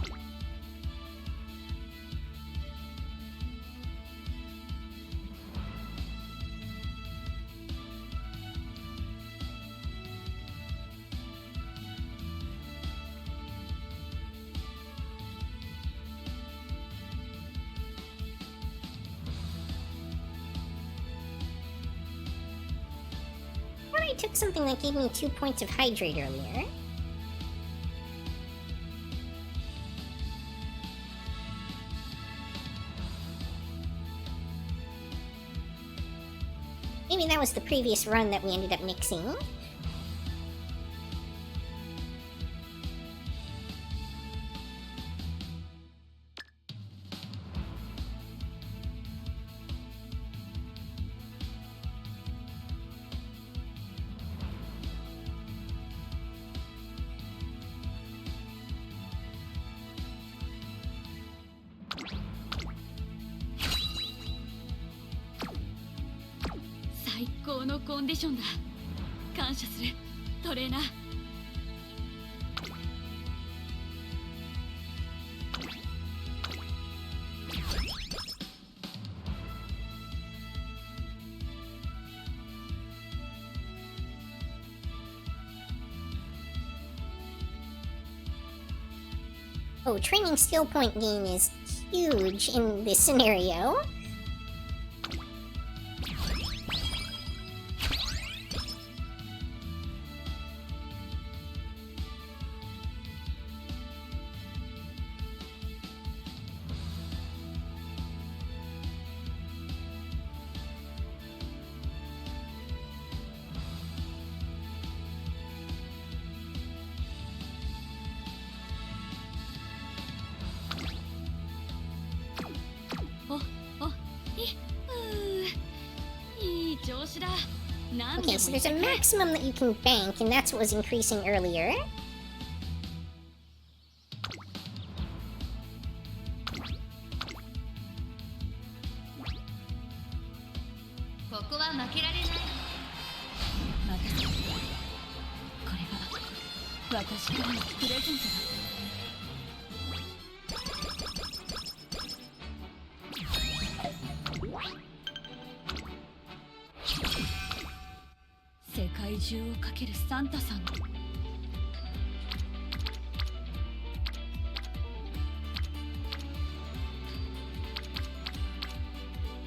S1: I took something that gave me 2 points of hydrate earlier. Maybe that was the previous run that we ended up mixing.
S3: 最高のコンディションだ。感謝するトレーナー。
S1: Oh, training skill point gain is huge in this scenario. Okay, so there's a maximum that you can bank, and that's what was increasing earlier.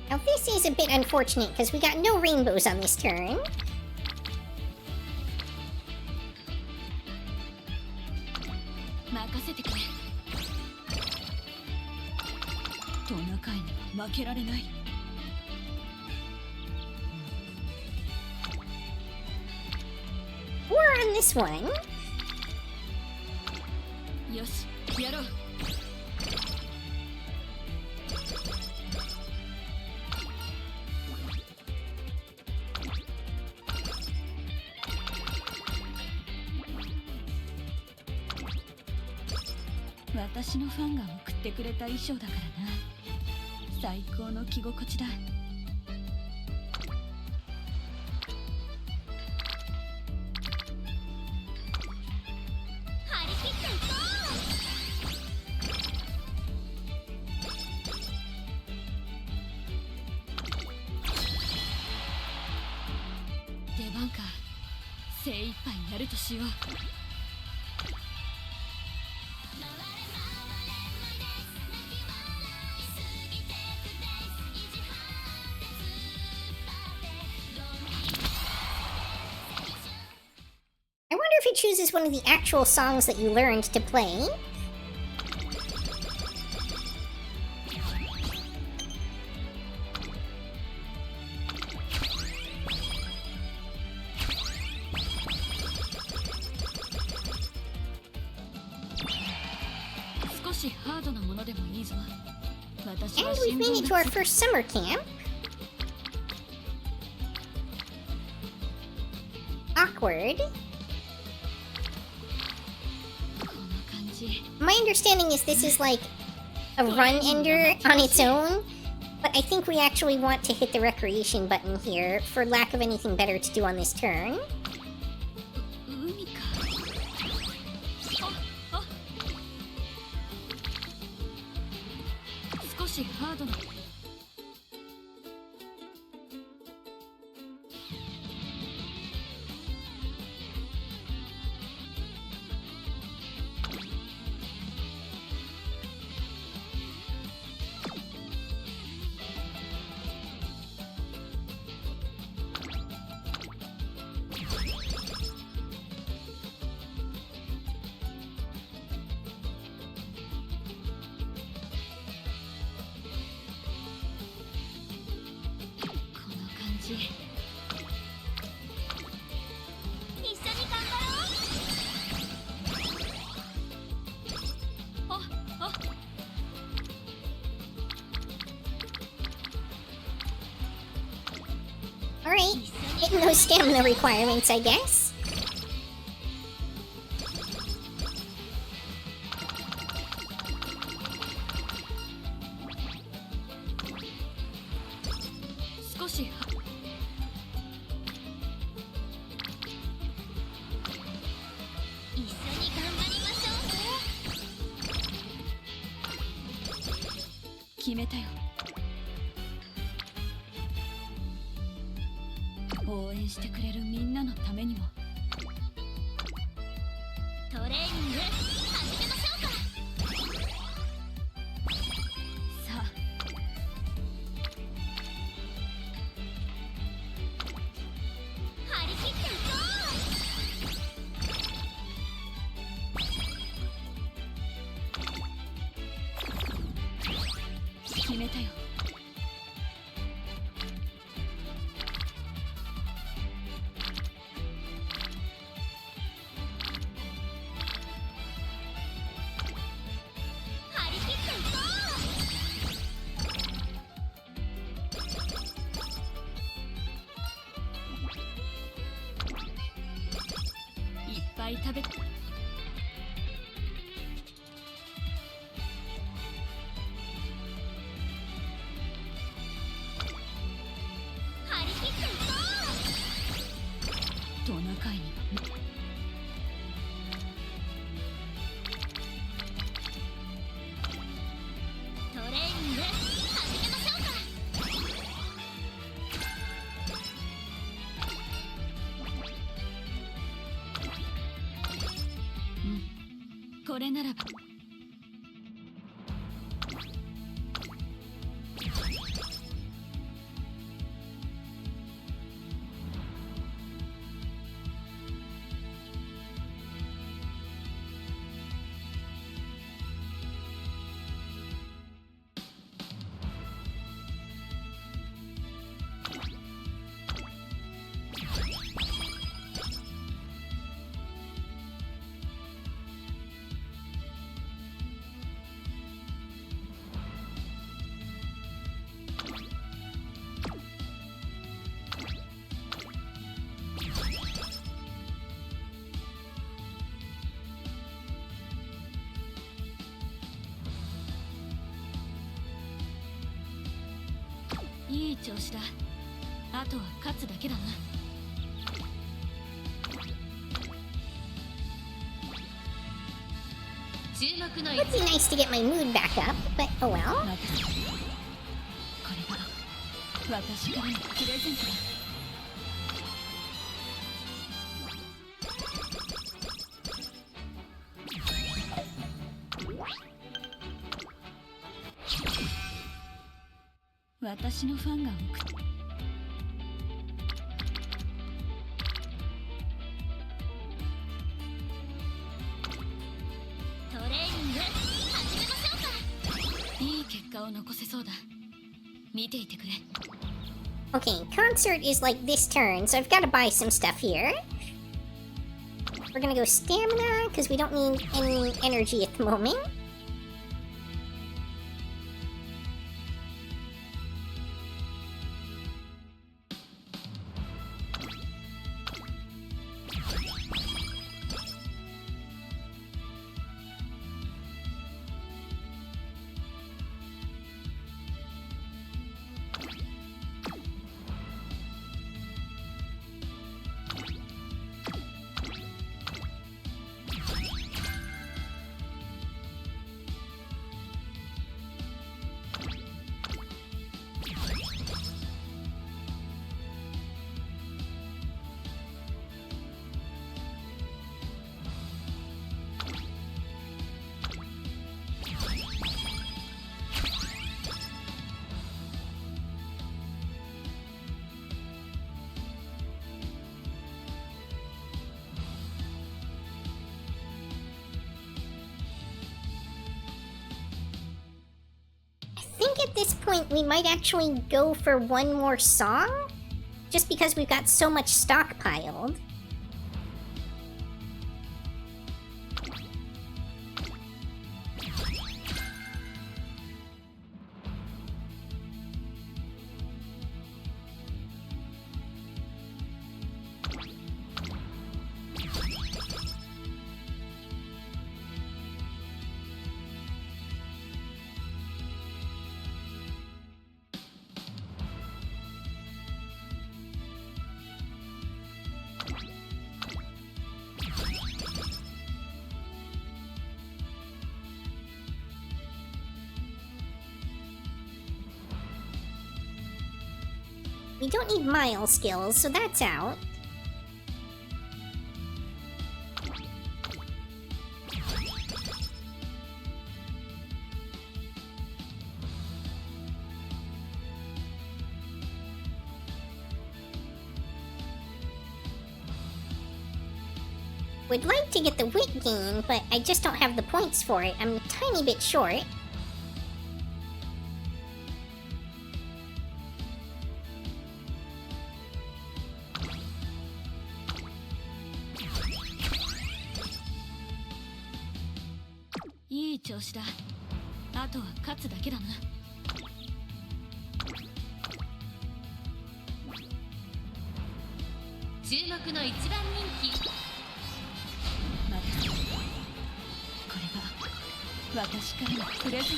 S1: Now this is a bit unfortunate because we got no rainbows on this turn. We're on this one.
S3: よし、やろう。私のファンが送ってくれた衣装だからな。最高の着心地だ。張り切っていこう。出番か。精精一杯やるとしよう。
S1: I wonder if it chooses one of the actual songs that you learned to play. And we've made it to our first summer camp. Awkward. My understanding is this is like a run ender on its own, but I think we actually want to hit the recreation button here for lack of anything better to do on this turn. Alright, hitting those stamina requirements, I guess. Would be nice to get my mood back up, but oh well.
S3: 私のファンが多くて。トレーニング始めましょうか。いい結果を残せそうだ。見ていてくれ。
S1: Okay, concert is like this turn, so I've got to buy some stuff here. We're gonna go stamina, because we don't need any energy at the moment. I think at this point we might actually go for one more song, just because we've got so much stockpiled. We don't need mile skills, so that's out. Would like to get the wit gain, but I just don't have the points for it. I'm a tiny bit short.
S3: いい調子だ。あとは勝つだけだな。注目の一番人気。待て。これが私からのプレゼントだ。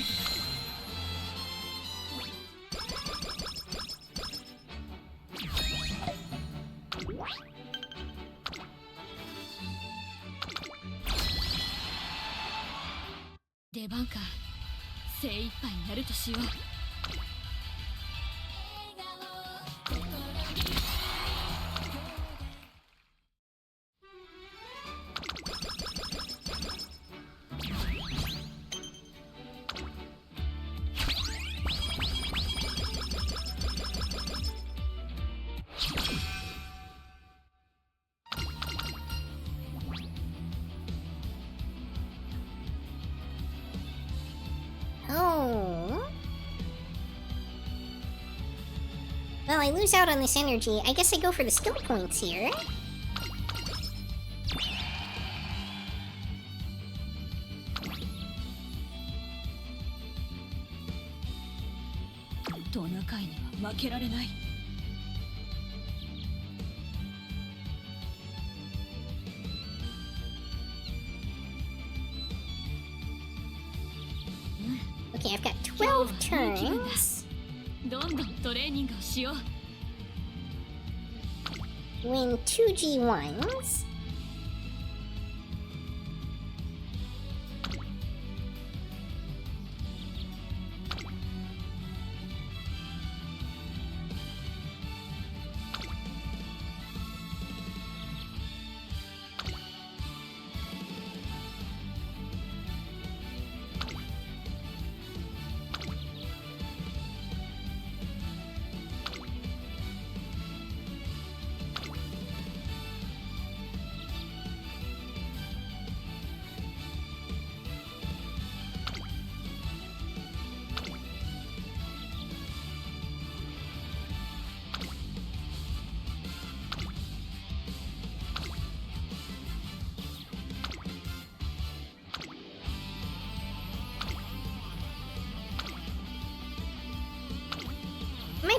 S3: 出番か。精一杯やるとしよう。
S1: Oh. Well, I lose out on this energy. I guess I go for the skill points here. Okay, I've got 12 turns.
S3: どんどんトレーニングをしよう。
S1: Win 2 G1s.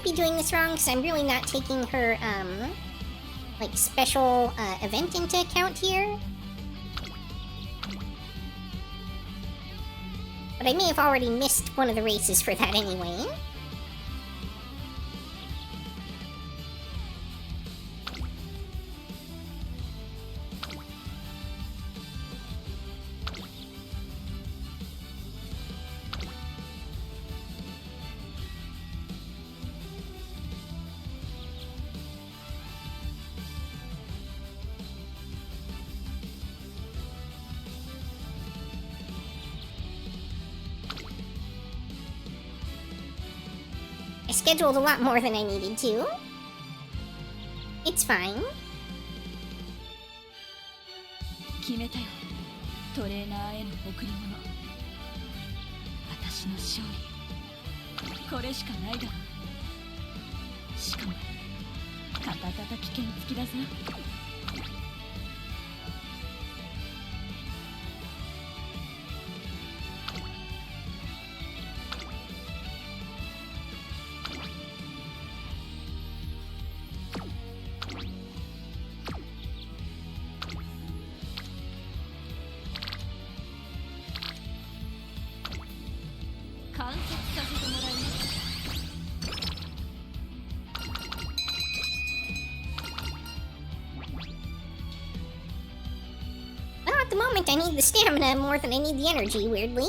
S1: might be doing this wrong because I'm really not taking her, like, special event into account here. But I may have already missed one of the races for that anyway. I scheduled a lot more than I needed to. It's fine.
S3: 決めたよ。トレーナーへの贈り物。私の勝利。これしかないだろう。しかも肩たたき券付きだぞ。観察させてもらいます。
S1: Well, at the moment, I need the stamina more than I need the energy, weirdly.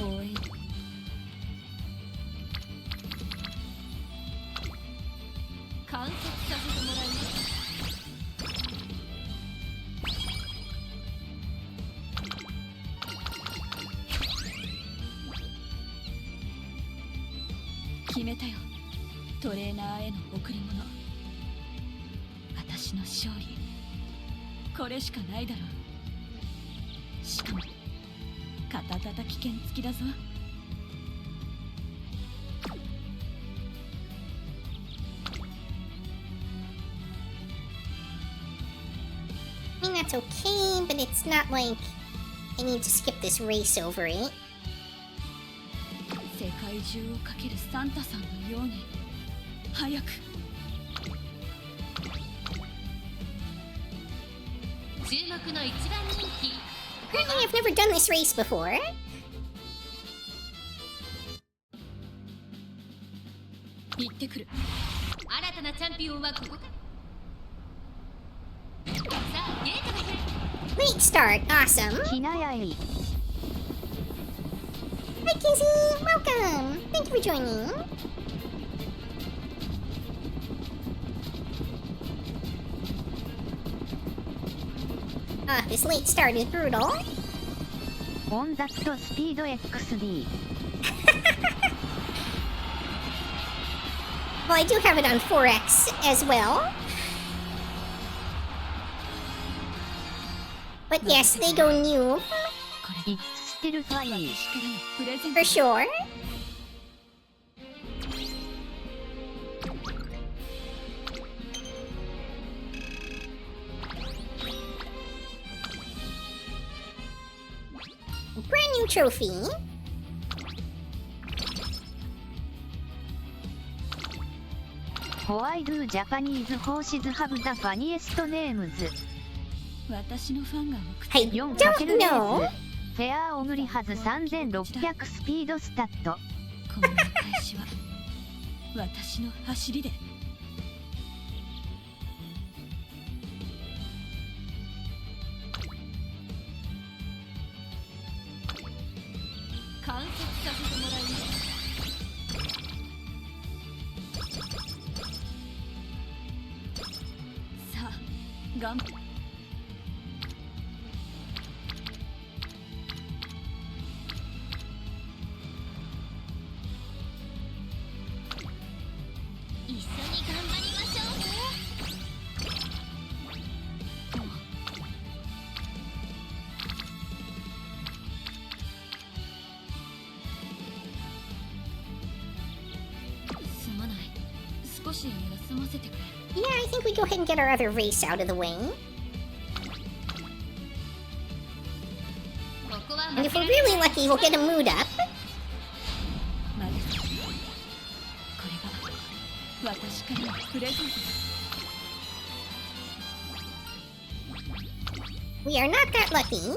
S3: 応援。観察させてもらいます。決めたよ。トレーナーへの贈り物。私の勝利。これしかないだろう。しかも肩たたき券付きだぞ。
S1: I mean, that's okay, but it's not like I need to skip this race over it.
S3: 世界中をかけるサンタさんのように早く。
S4: 注目の一番人気。
S1: Apparently, I've never done this race before.
S3: 行ってくる。
S4: 新たなチャンピオンはここか。さあ、ゲートが開く。
S1: Late start, awesome.
S2: ひなやい
S1: Hi, Kizzy! Welcome! Thank you for joining. Ah, this late start is brutal.
S2: オンザットスピード XD
S1: Well, I do have it on 4X as well. But yes, they go new,
S2: It's still fine
S1: for sure. Brand new trophy.
S2: ホワイドゥジャパニーズホーシズハブザファニエストネームズ
S3: 私のファンが送っ
S1: I
S2: 4×レ
S1: don't
S2: ー
S1: know.
S2: スフェアオグリハズ3600スピードスタット
S3: この返しは私の走りで。観察させてもらいます。さあ、頑張っ
S4: 一緒に頑張りましょうね。
S3: すまない。少し休ませてくれ。
S1: Yeah, I think we go ahead and get our other race out of the way.
S4: ここは
S1: And if
S4: 負け
S1: we're
S4: られ
S1: really lucky, we'll get a mood up.
S3: 任私からのプレゼントだ。
S1: We are not that lucky.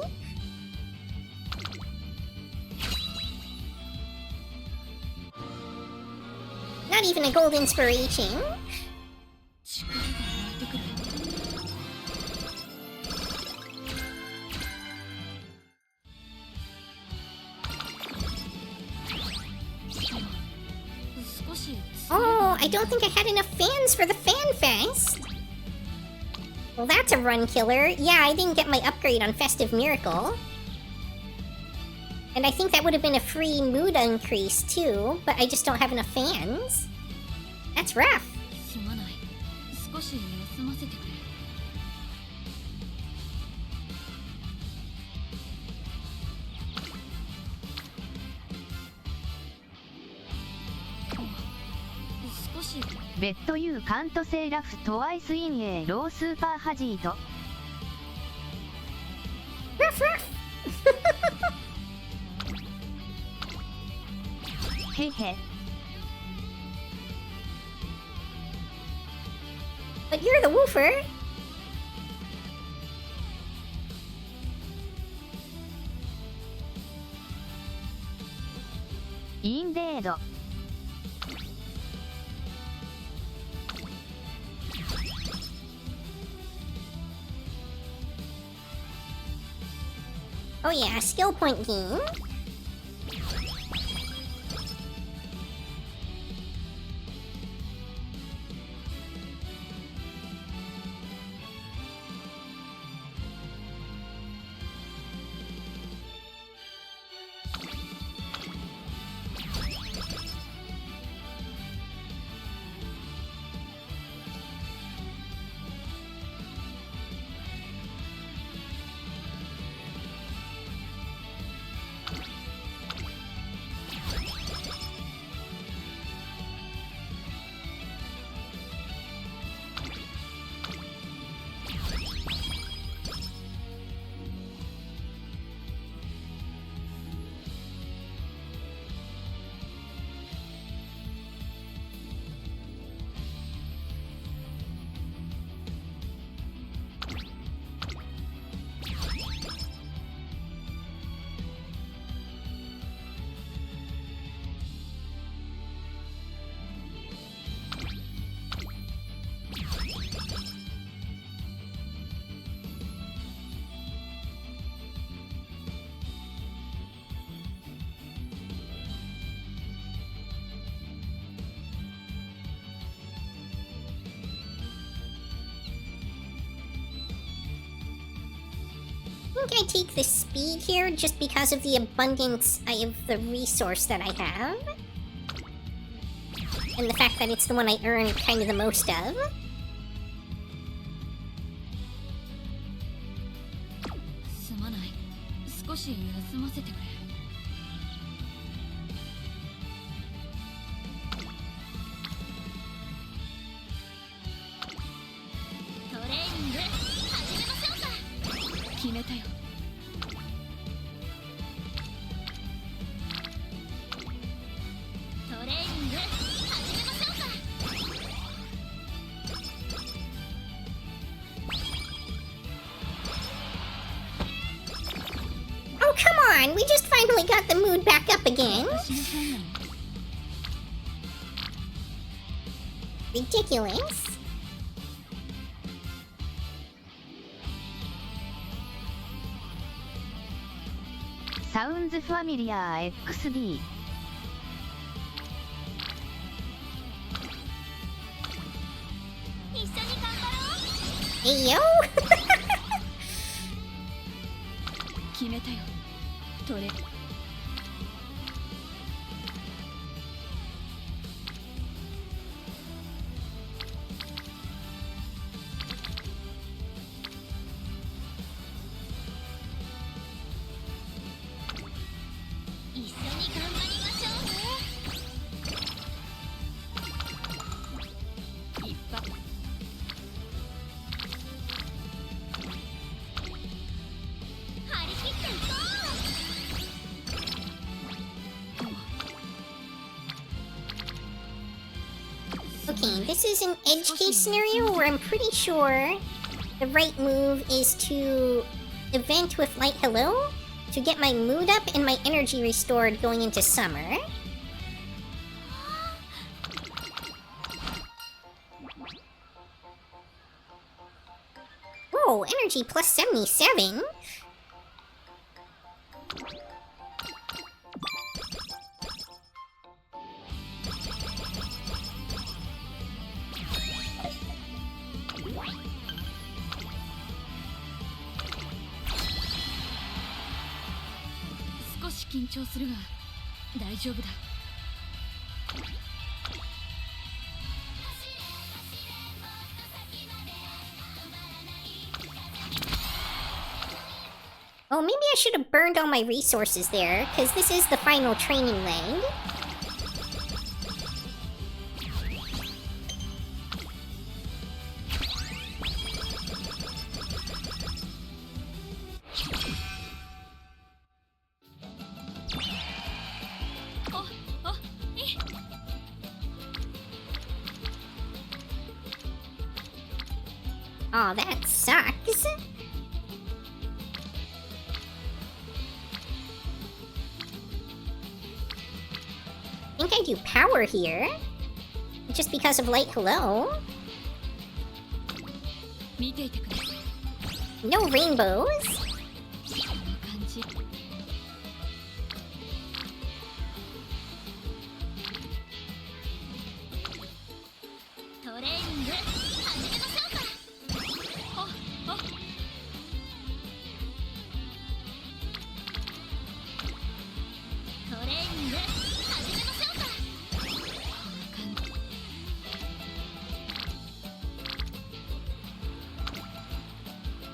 S1: Not even a gold inspiration.
S3: 力が湧いてくる。少し。
S1: Oh, I don't think I had enough fans for the fan fest. Well, that's a run killer. Yeah, I didn't get my upgrade on Festive Miracle. And I think that would have been a free mood increase too, but I just don't have enough fans. That's rough.
S3: すまない。少し休ませてくれ。 少し。
S2: ベッドユーカントセーラフトワイスインエーロースーパーハジード
S1: Ruff, ruff.
S2: へへ
S1: But you're the woofer.
S2: インデード
S1: Oh yeah, skill point gain. I think I take the speed here just because of the abundance of the resource that I have. And the fact that it's the one I earn kind of the most of.
S3: すまない。少し休ませてくれ。
S4: トレーニング始めましょうか。
S3: 決めたよ。
S4: トレーニング始めましょうか。
S1: Oh, come on! We just finally got the mood back up again.
S3: 私の番なの。
S1: Ridiculous.
S2: Sounds familiar XD
S4: 一緒に頑張ろう。
S1: Hey yo!
S3: 決めたよ。トレ。
S4: 一緒に頑張りましょうね。
S3: 一発。
S4: 張り切っていこう。
S1: Okay, this is an edge case scenario where I'm pretty sure the right move is to event with light hello to get my mood up and my energy restored going into summer. Whoa, energy plus 77?
S3: 少し緊張するが大丈夫だ。
S1: Oh, maybe I should have burned all my resources there, because this is the final training leg. Aw, that sucks. I think I do power here. Just because of light hello.
S3: 見ていてくれ。
S1: No rainbows.
S3: この感じ。
S4: トレーニング始めましょうか。トレーニング始めましょうか。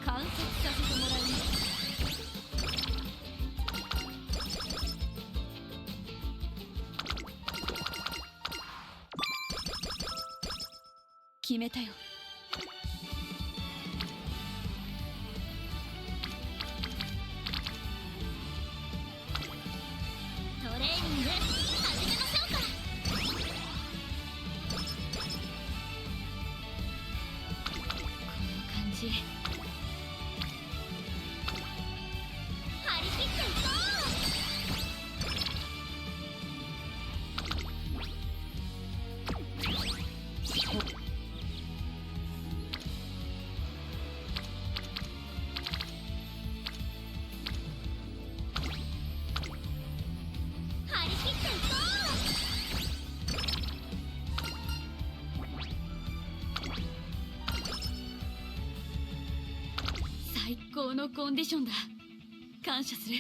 S4: 観察させてもらいます。決めたよ。トレーニング始めましょうか。
S3: この感じ。
S4: 張り切っていこう。張り切っていこ
S3: 最高のコンディションだ。感謝する。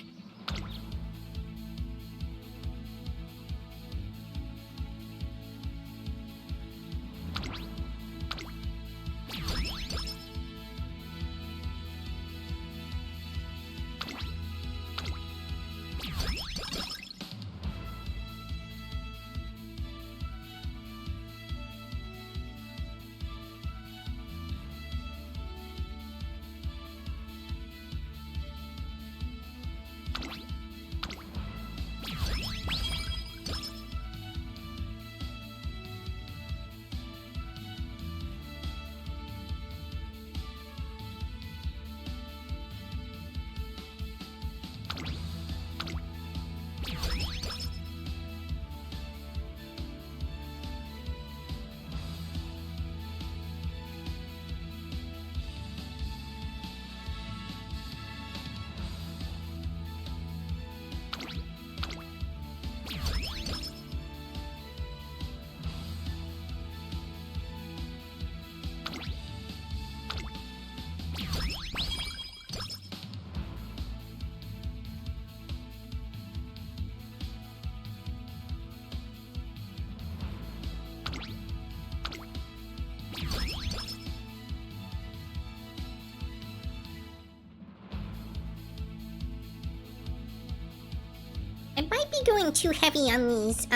S1: I might be going too heavy on these,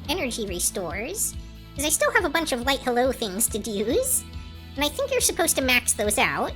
S1: energy restores. Because I still have a bunch of light hello things to use. And I think you're supposed to max those out.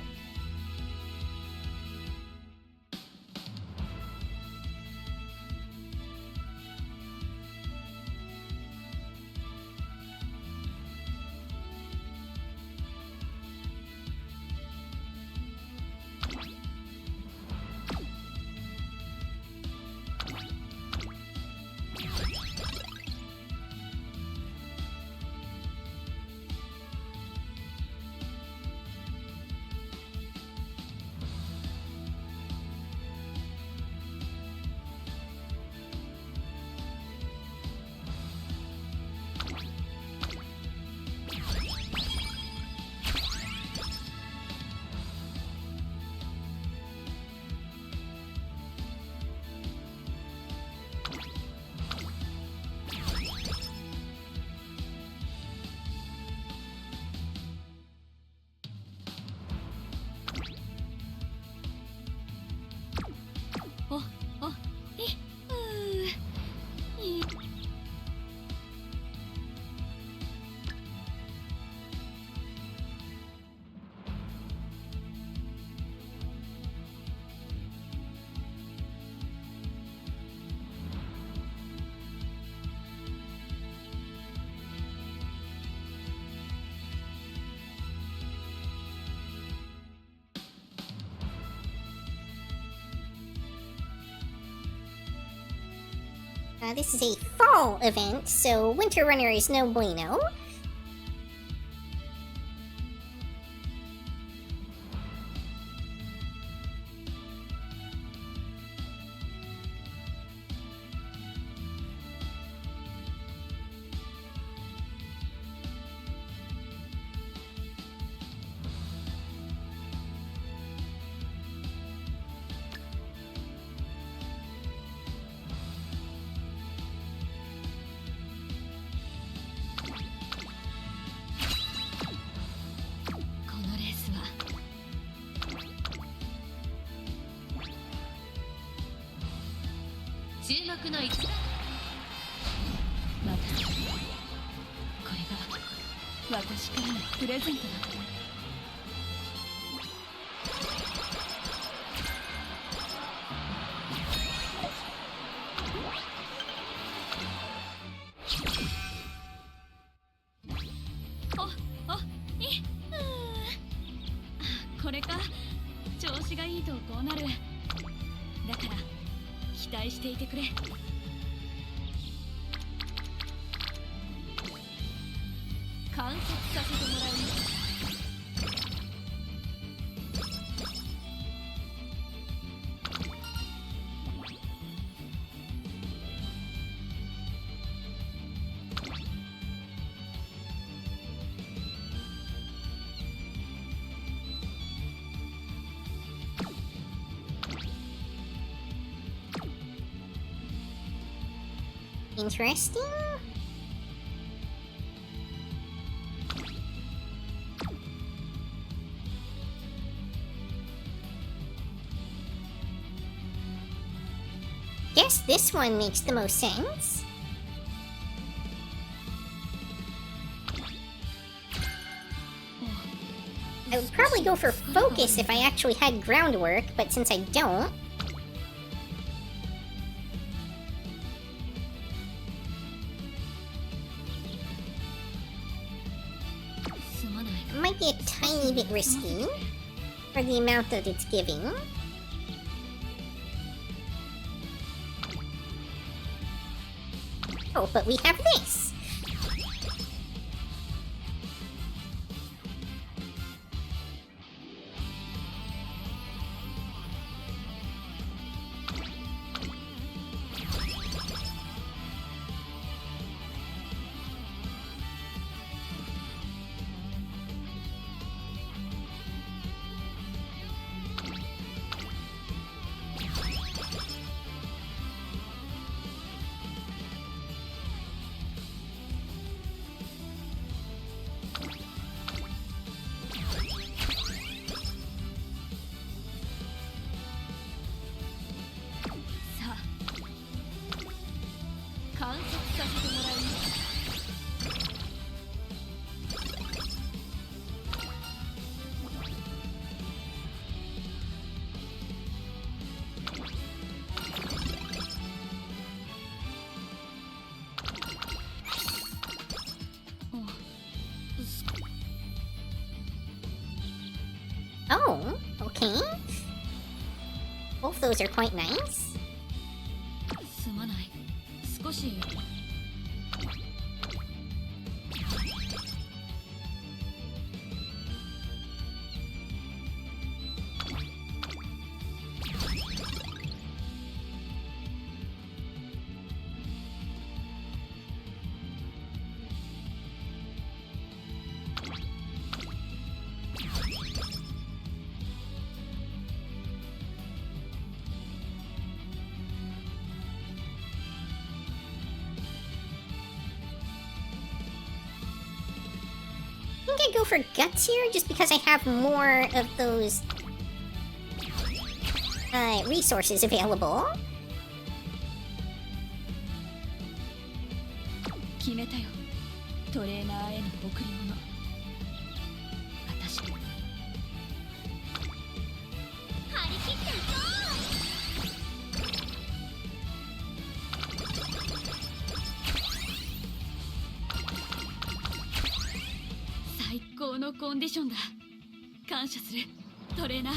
S1: This is a fall event, so Winter Runner is no bueno.
S4: 注目の一打。
S3: またこれが私からのプレゼントだ。これか。調子がいいとこうなる。だから期待していてくれ。観察させてもらうよ。
S1: Interesting. Guess this one makes the most sense. I would probably go for focus if I actually had groundwork, but since I don't, it might be a tiny bit risky for the amount that it's giving. Oh, but we have this! Oh, okay. Both those are quite nice.
S3: すまない。少し。
S1: I think I go for guts here just because I have more of those resources available.
S3: 決めたよ。トレーナーへの贈り物。私。
S4: 張り切っていこ
S3: 最高のコンディションだ。感謝するトレーナー。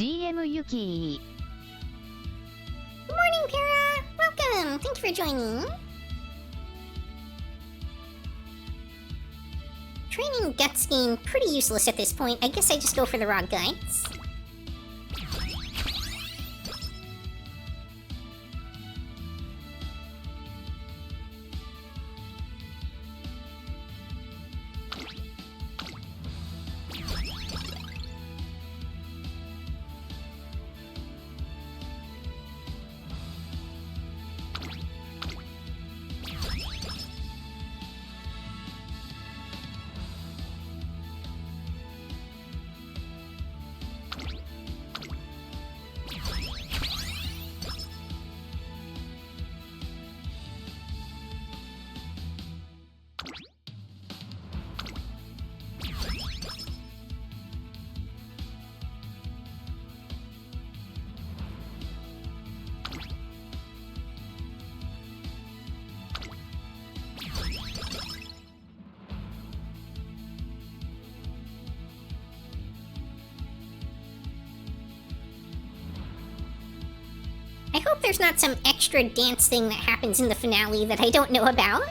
S2: GM ユキ
S1: Good morning, Para! Welcome! Thank you for joining. Training guts game pretty useless at this point. I guess I just go for the raw guts. I hope there's not some extra dance thing that happens in the finale that I don't know about.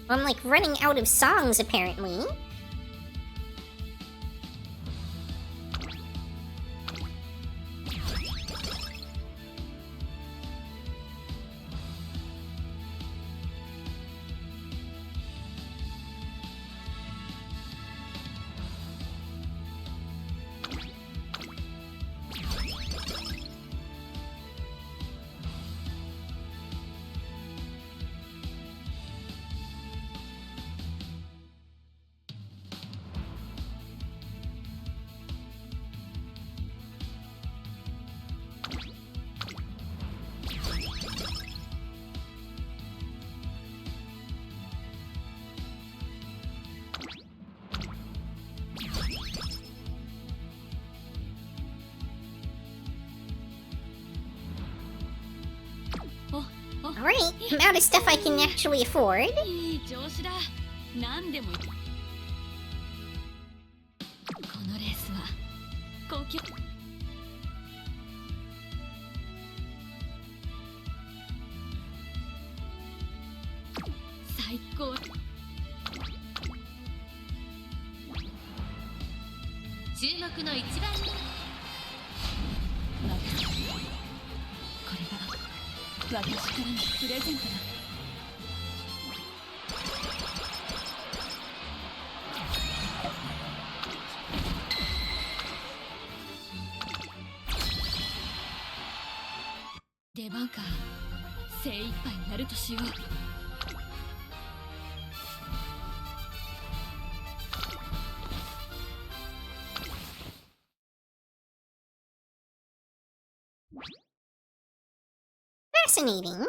S1: I'm like running out of songs apparently. Alright, I'm out of stuff I can actually afford.
S3: いい調子だ。何でもいい。このレースは高級。最高。
S4: 注目の一番人。
S3: これが私からのプレゼントだ。出番か。精一杯やるとしよう。
S1: Fascinating.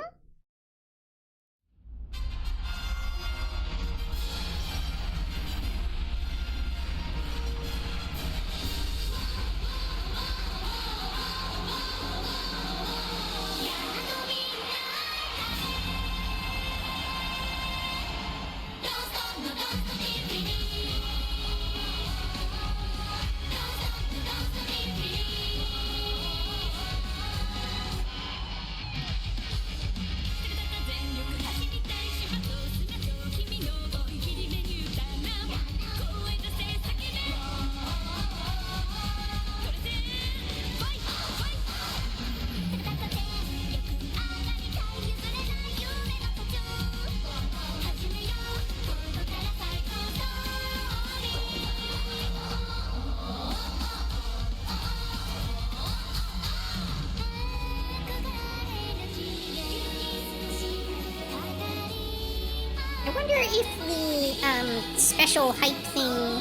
S1: If the special hype thing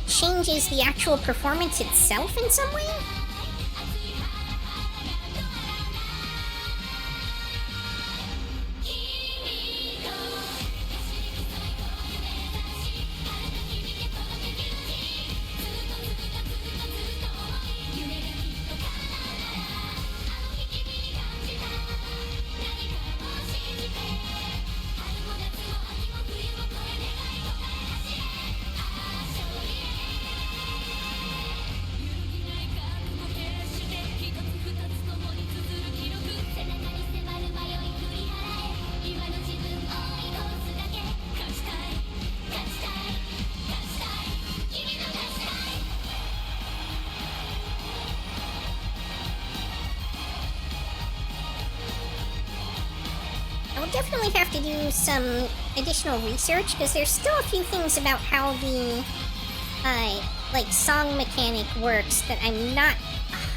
S1: changes the actual performance itself in some way? I'll definitely have to do some additional research, because there's still a few things about how the, like, song mechanic works that I'm not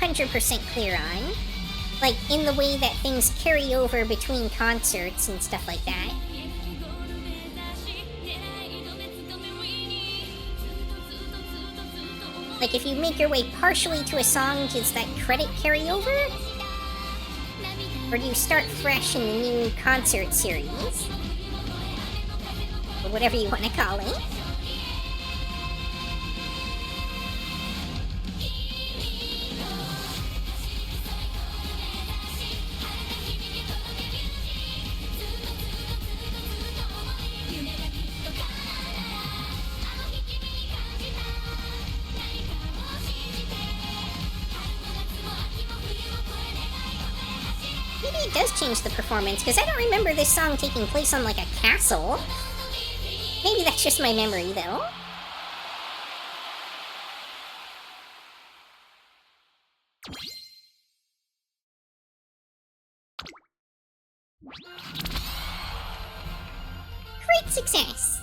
S1: 100% clear on. Like, in the way that things carry over between concerts and stuff like that. Like, if you make your way partially to a song, does that credit carry over? Or do you start fresh in the new concert series? Or whatever you want to call it. Maybe it does change the performance, because I don't remember this song taking place on, like, a castle. Maybe that's just my memory, though. Great success!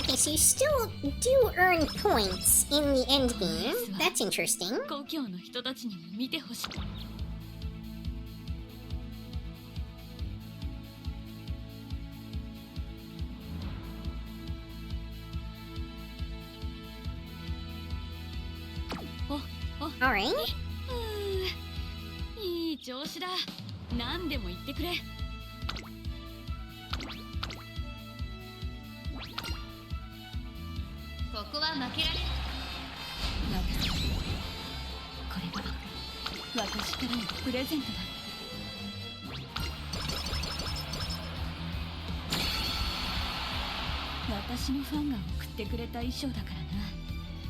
S1: Okay, so you still do earn points in the end game. That's interesting.
S3: 故郷の人たちにも見てほしい。
S1: Alright.
S3: いい調子だ。何でも言ってくれ。ここは負けられない。これは私からのプレゼントだ。私のファンが送ってくれた衣装だからな。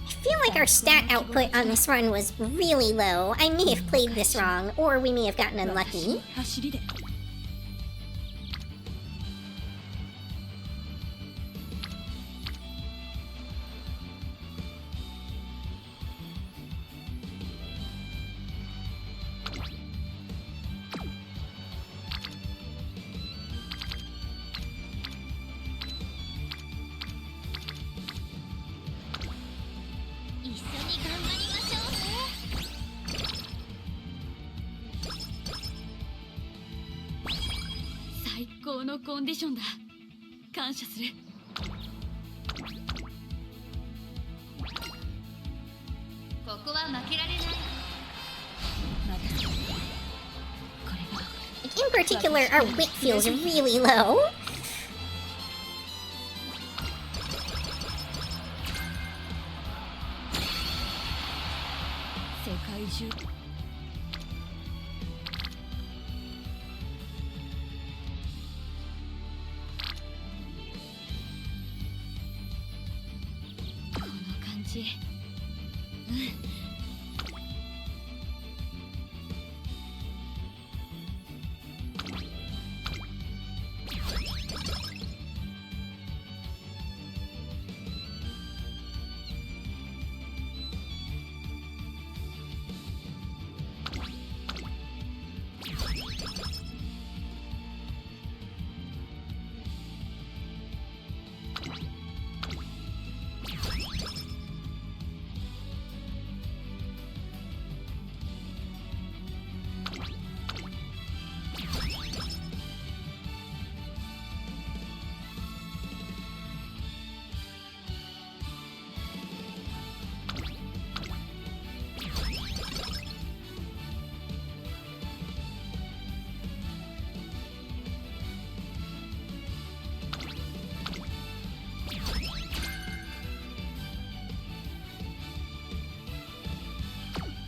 S1: I feel like our stat output on this run was really low. I may have played this wrong, or we may have gotten unlucky.
S3: 走りで。最高のコンディションだ。感謝する。ここは負けられない。
S1: In particular, our wit feels really low.
S3: 世界中。この感じ。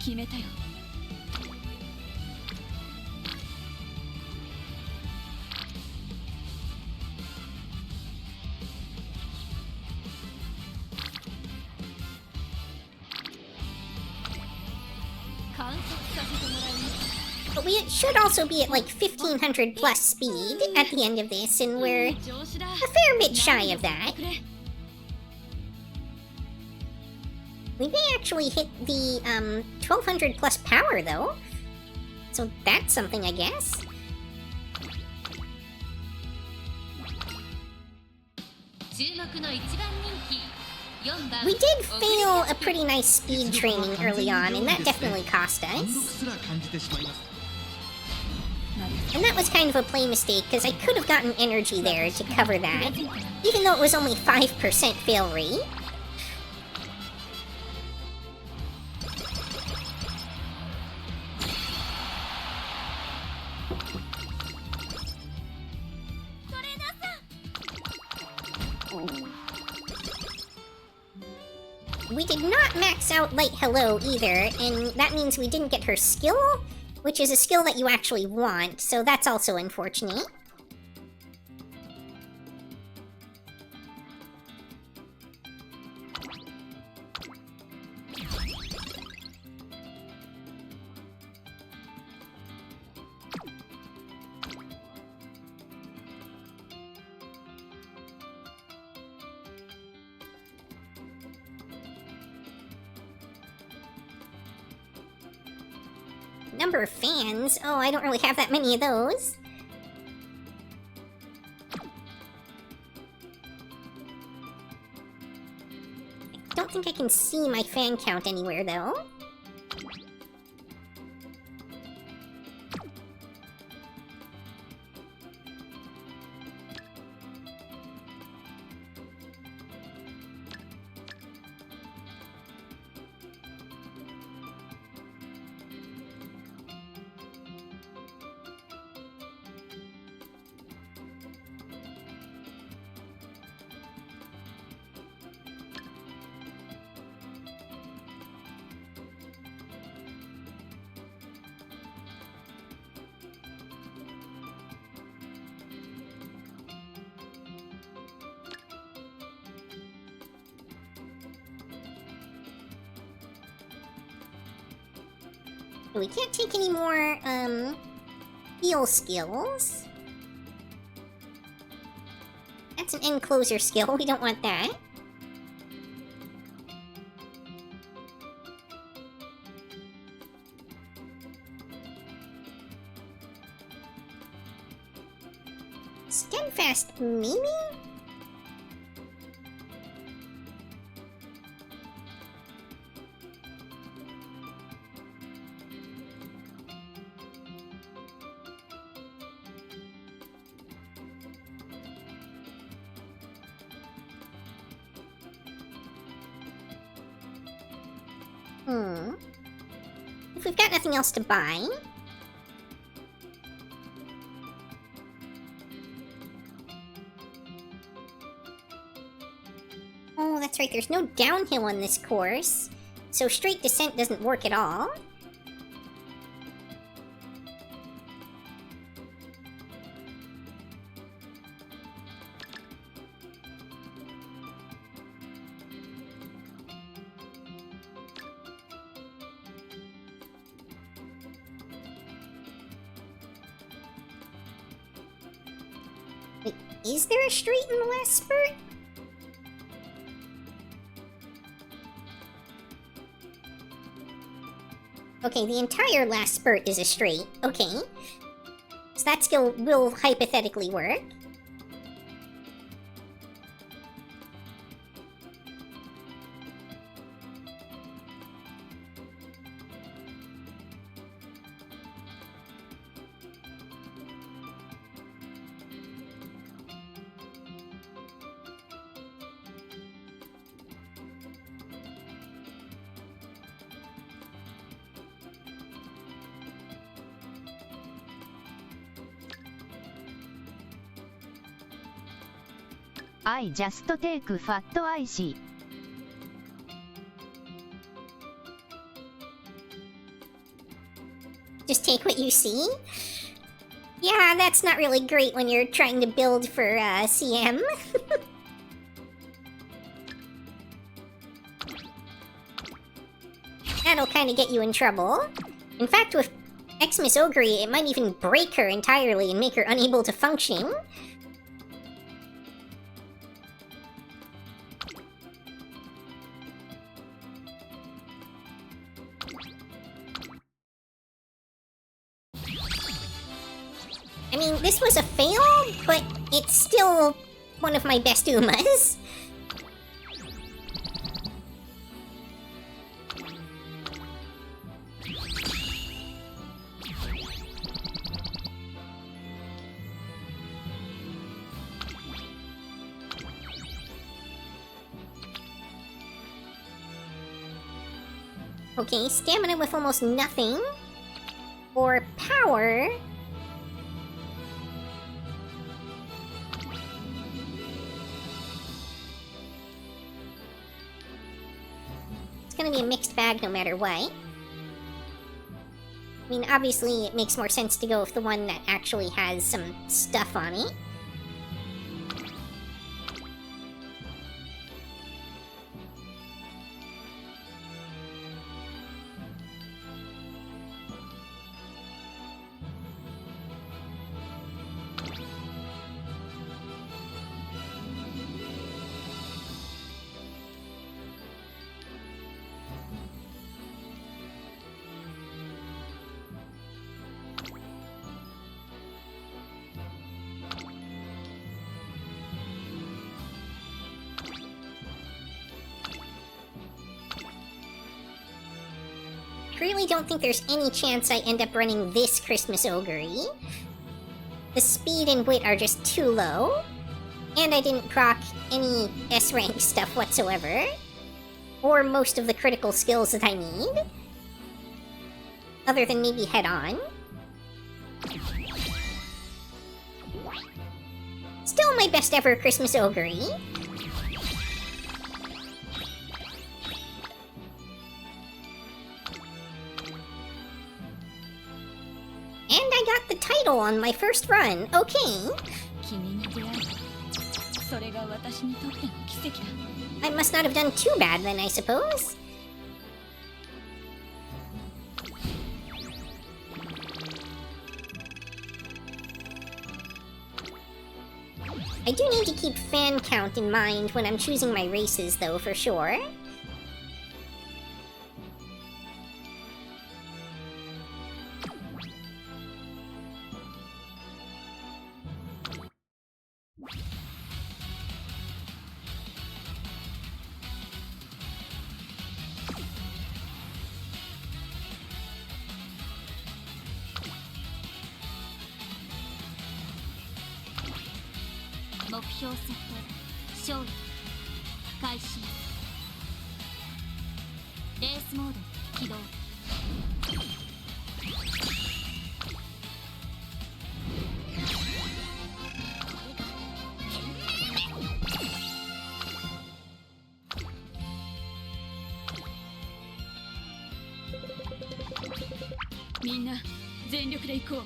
S3: 決めたよ。
S1: But we should also be at like 1500 plus speed at the end of this, and we're a
S3: 調子だ
S1: fair bit shy of that.
S3: くれ
S1: We may actually hit the 1200 plus power though, so that's something, I guess.
S4: 注目の一番人気4番
S1: We did fail a pretty nice speed training early on, and that definitely cost
S5: 単独
S1: us.
S5: すら感じてしまいます
S1: And that was kind of a play mistake, because I could have gotten energy there to cover that, even though it was only 5% fail rate. We did not max out Light Hello either, and that means we didn't get her skill, which is a skill that you actually want, so that's also unfortunate. Number of fans? Oh, I don't really have that many of those. I don't think I can see my fan count anywhere, though. We can't take any more, heal skills. That's an end closer skill, we don't want that. Steadfast, maybe? If we've got nothing else to buy... Oh, that's right, there's no downhill on this course, so straight descent doesn't work at all. Wait, is there a straight in the last spurt? Okay, the entire last spurt is a straight. Okay. So that skill will hypothetically work.
S2: I just take fat IC.
S1: Just take what you see? Yeah, that's not really great when you're trying to build for CM. That'll kind of get you in trouble. In fact, with Xmas Ogre, it might even break her entirely and make her unable to function. I mean, this was a fail, but it's still one of my best Umas. Okay, stamina with almost nothing. Or power. It's gonna be a mixed bag no matter what. I mean, obviously it makes more sense to go with the one that actually has some stuff on it. I really don't think there's any chance I end up running this Christmas Ogre. The speed and wit are just too low. And I didn't proc any S-rank stuff whatsoever. Or most of the critical skills that I need. Other than maybe head-on. Still my best ever Christmas Ogre. And I got the title on my first run. Okay.
S3: 君に出会えた。それが私にとっての奇跡だ。
S1: I must not have done too bad then, I suppose. I do need to keep fan count in mind when I'm choosing my races, though, for sure.
S3: Everyone, みんな全力で行こう。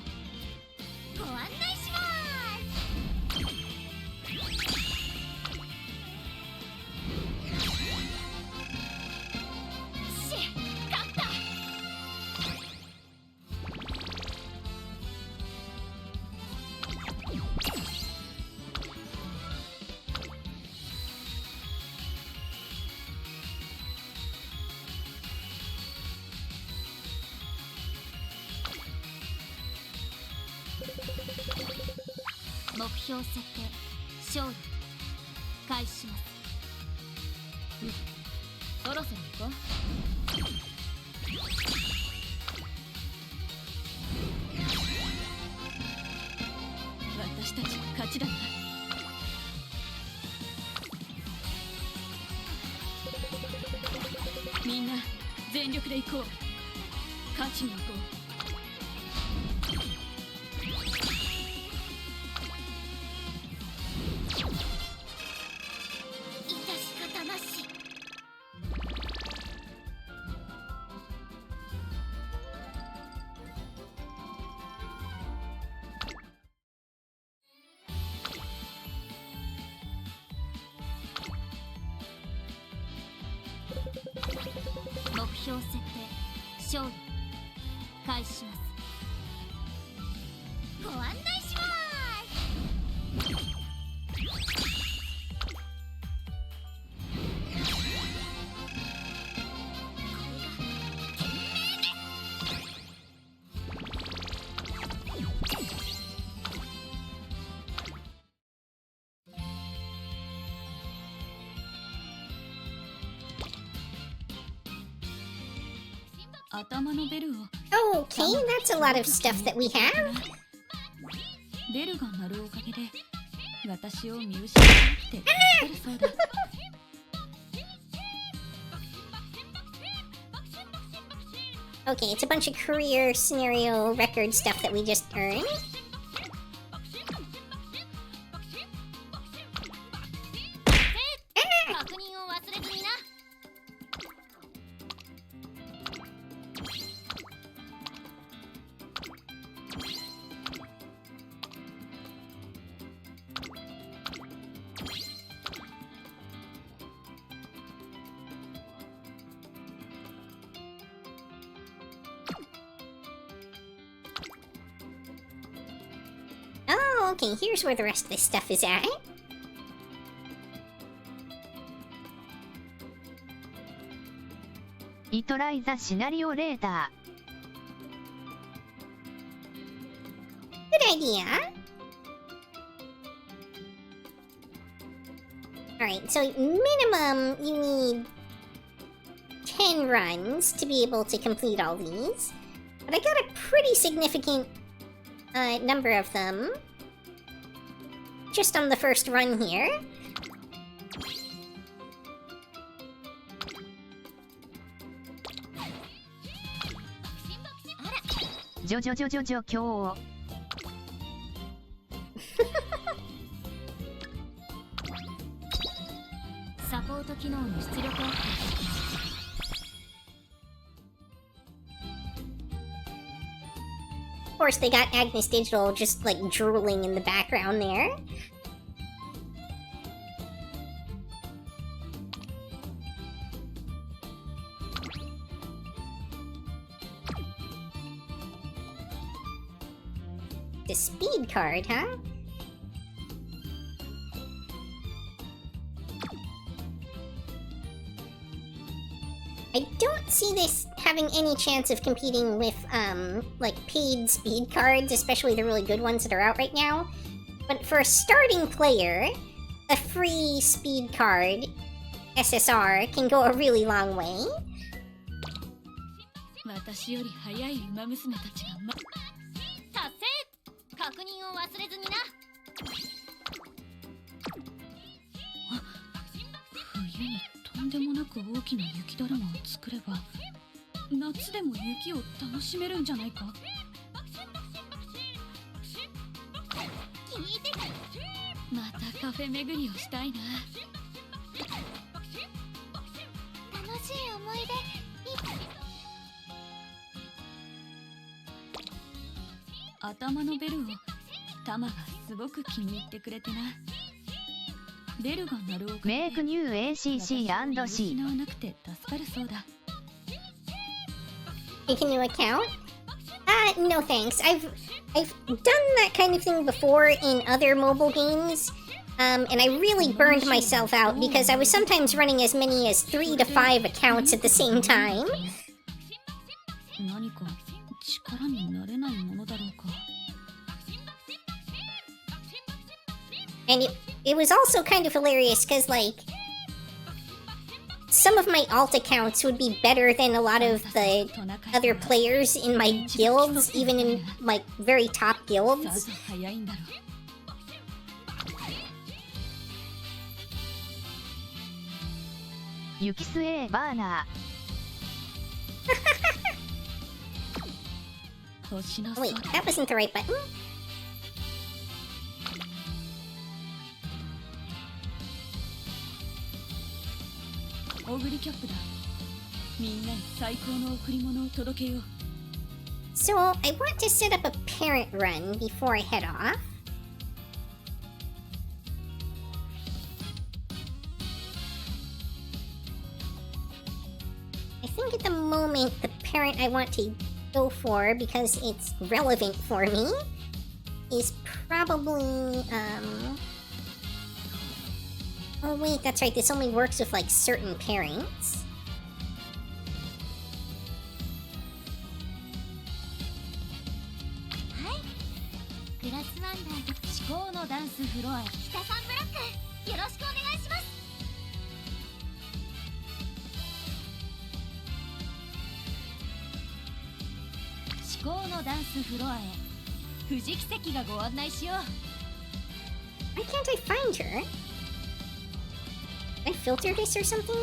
S4: ご案内しますし勝った。目標設定勝利開始します。そろそろ行こ
S3: う。私たちの勝ちだな。みんな全力で行こう。勝ちに行こう。目標設定勝利開始します。
S4: ご案内します。
S3: 頭のベルを
S1: Okay, that's a lot of stuff that we have.
S3: ベルが鳴るおかげで私を見失わなくて助かるそうだ。
S1: Okay, it's a bunch of career scenario record stuff that we just earned.
S4: 確認を忘れずにな。
S1: Oh, okay, here's where the rest of this stuff is at.
S2: Try the scenario later.
S1: Good idea. Alright, so minimum you need 10 runs to be able to complete all these. But I got a pretty significant number of them just on the first run here.
S2: Jojo
S4: サポート機能の出力アップ。
S1: Of course, they got Agnes Digital just like drooling in the background there. The speed card, huh? I don't see this having any chance of competing with, like, paid speed cards, especially the really good ones that are out right now. But for a starting player, a free speed card, SSR, can go a really long way.
S3: 私より早い馬娘たちが
S4: 達成。確認を忘れずにな。
S3: 冬にとんでもなく大きな雪だるまを作れば夏でも雪を楽しめるんじゃないか。
S4: 聞いて。
S3: またカフェ巡りをしたいな。
S4: 楽しい思い出。
S3: 頭のベルをタマがすごく気に入ってくれてな。ベルが鳴るおかげで
S2: Make new ACC&C
S3: 失わなくて助かるそうだ。
S1: Make a new account? No thanks. I've done that kind of thing before in other mobile games. And I really burned myself out because I was sometimes running as many as 3 to 5 accounts at the same time.
S3: 何か力になれないものだろうか。
S1: And it was also kind of hilarious because, like, some of my alt accounts would be better than a lot of the other players in my guilds, even in, like, very top
S3: さ
S1: guilds.
S3: ぞ早いんだろう。
S2: Yukikaze バーナ
S3: 星の
S1: Oh, wait, that wasn't the right button.
S3: オグリキャップだ。みんなに最高の贈り物を届けよう。
S1: So, I want to set up a parent run before I head off. I think at the moment the parent I want to go for, because it's relevant for me, is probably, oh wait, that's right, this only works with, like, certain pairings.
S4: Hi. クラスワンダー思考のダンスフロアへ。北さんブラック、よろしくお願いします。思考のダンスフロアへ。藤木関がご案内しよう。
S1: Why can't I find her? Did I filter this or something?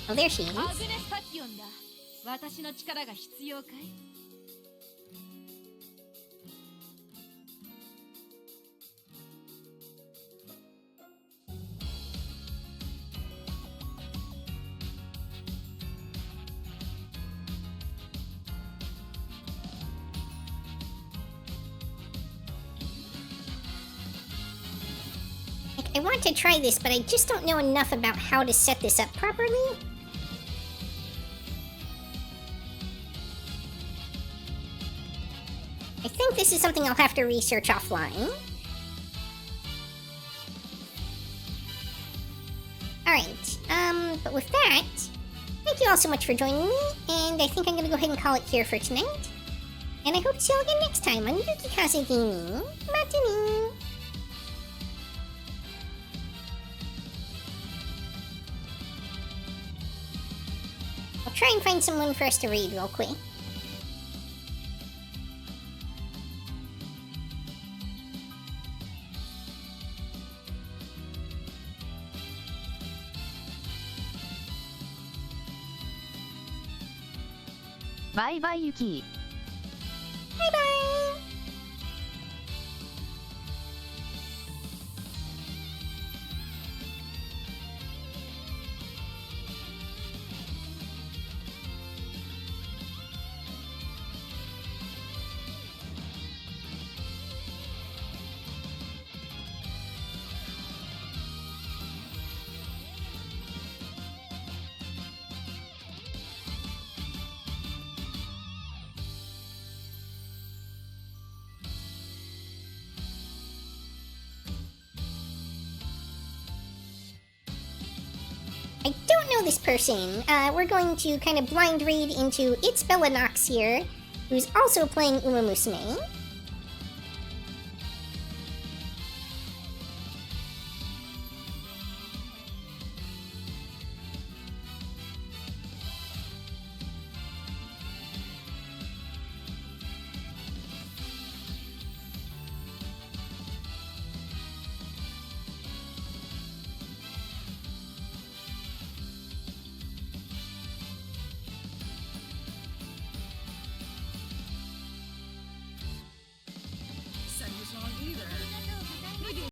S1: Oh, there she is.
S3: アグネスタキオンだ。私の力が必要かい？Like,
S1: I want to try this, but I just don't know enough about how to set this up properly. I think this is something I'll have to research offline. Alright, but with that, thank you all so much for joining me, and I think I'm gonna go ahead and call it here for tonight. And I hope to see you all again next time on Yukikaze Gaming. Matane! I'll try and find someone for us to read real quick.
S2: Bye bye, Yuki.
S1: Bye bye! I don't know this person. We're going to kind of blind read into It's Bella Nox here, who's also playing Umamusume.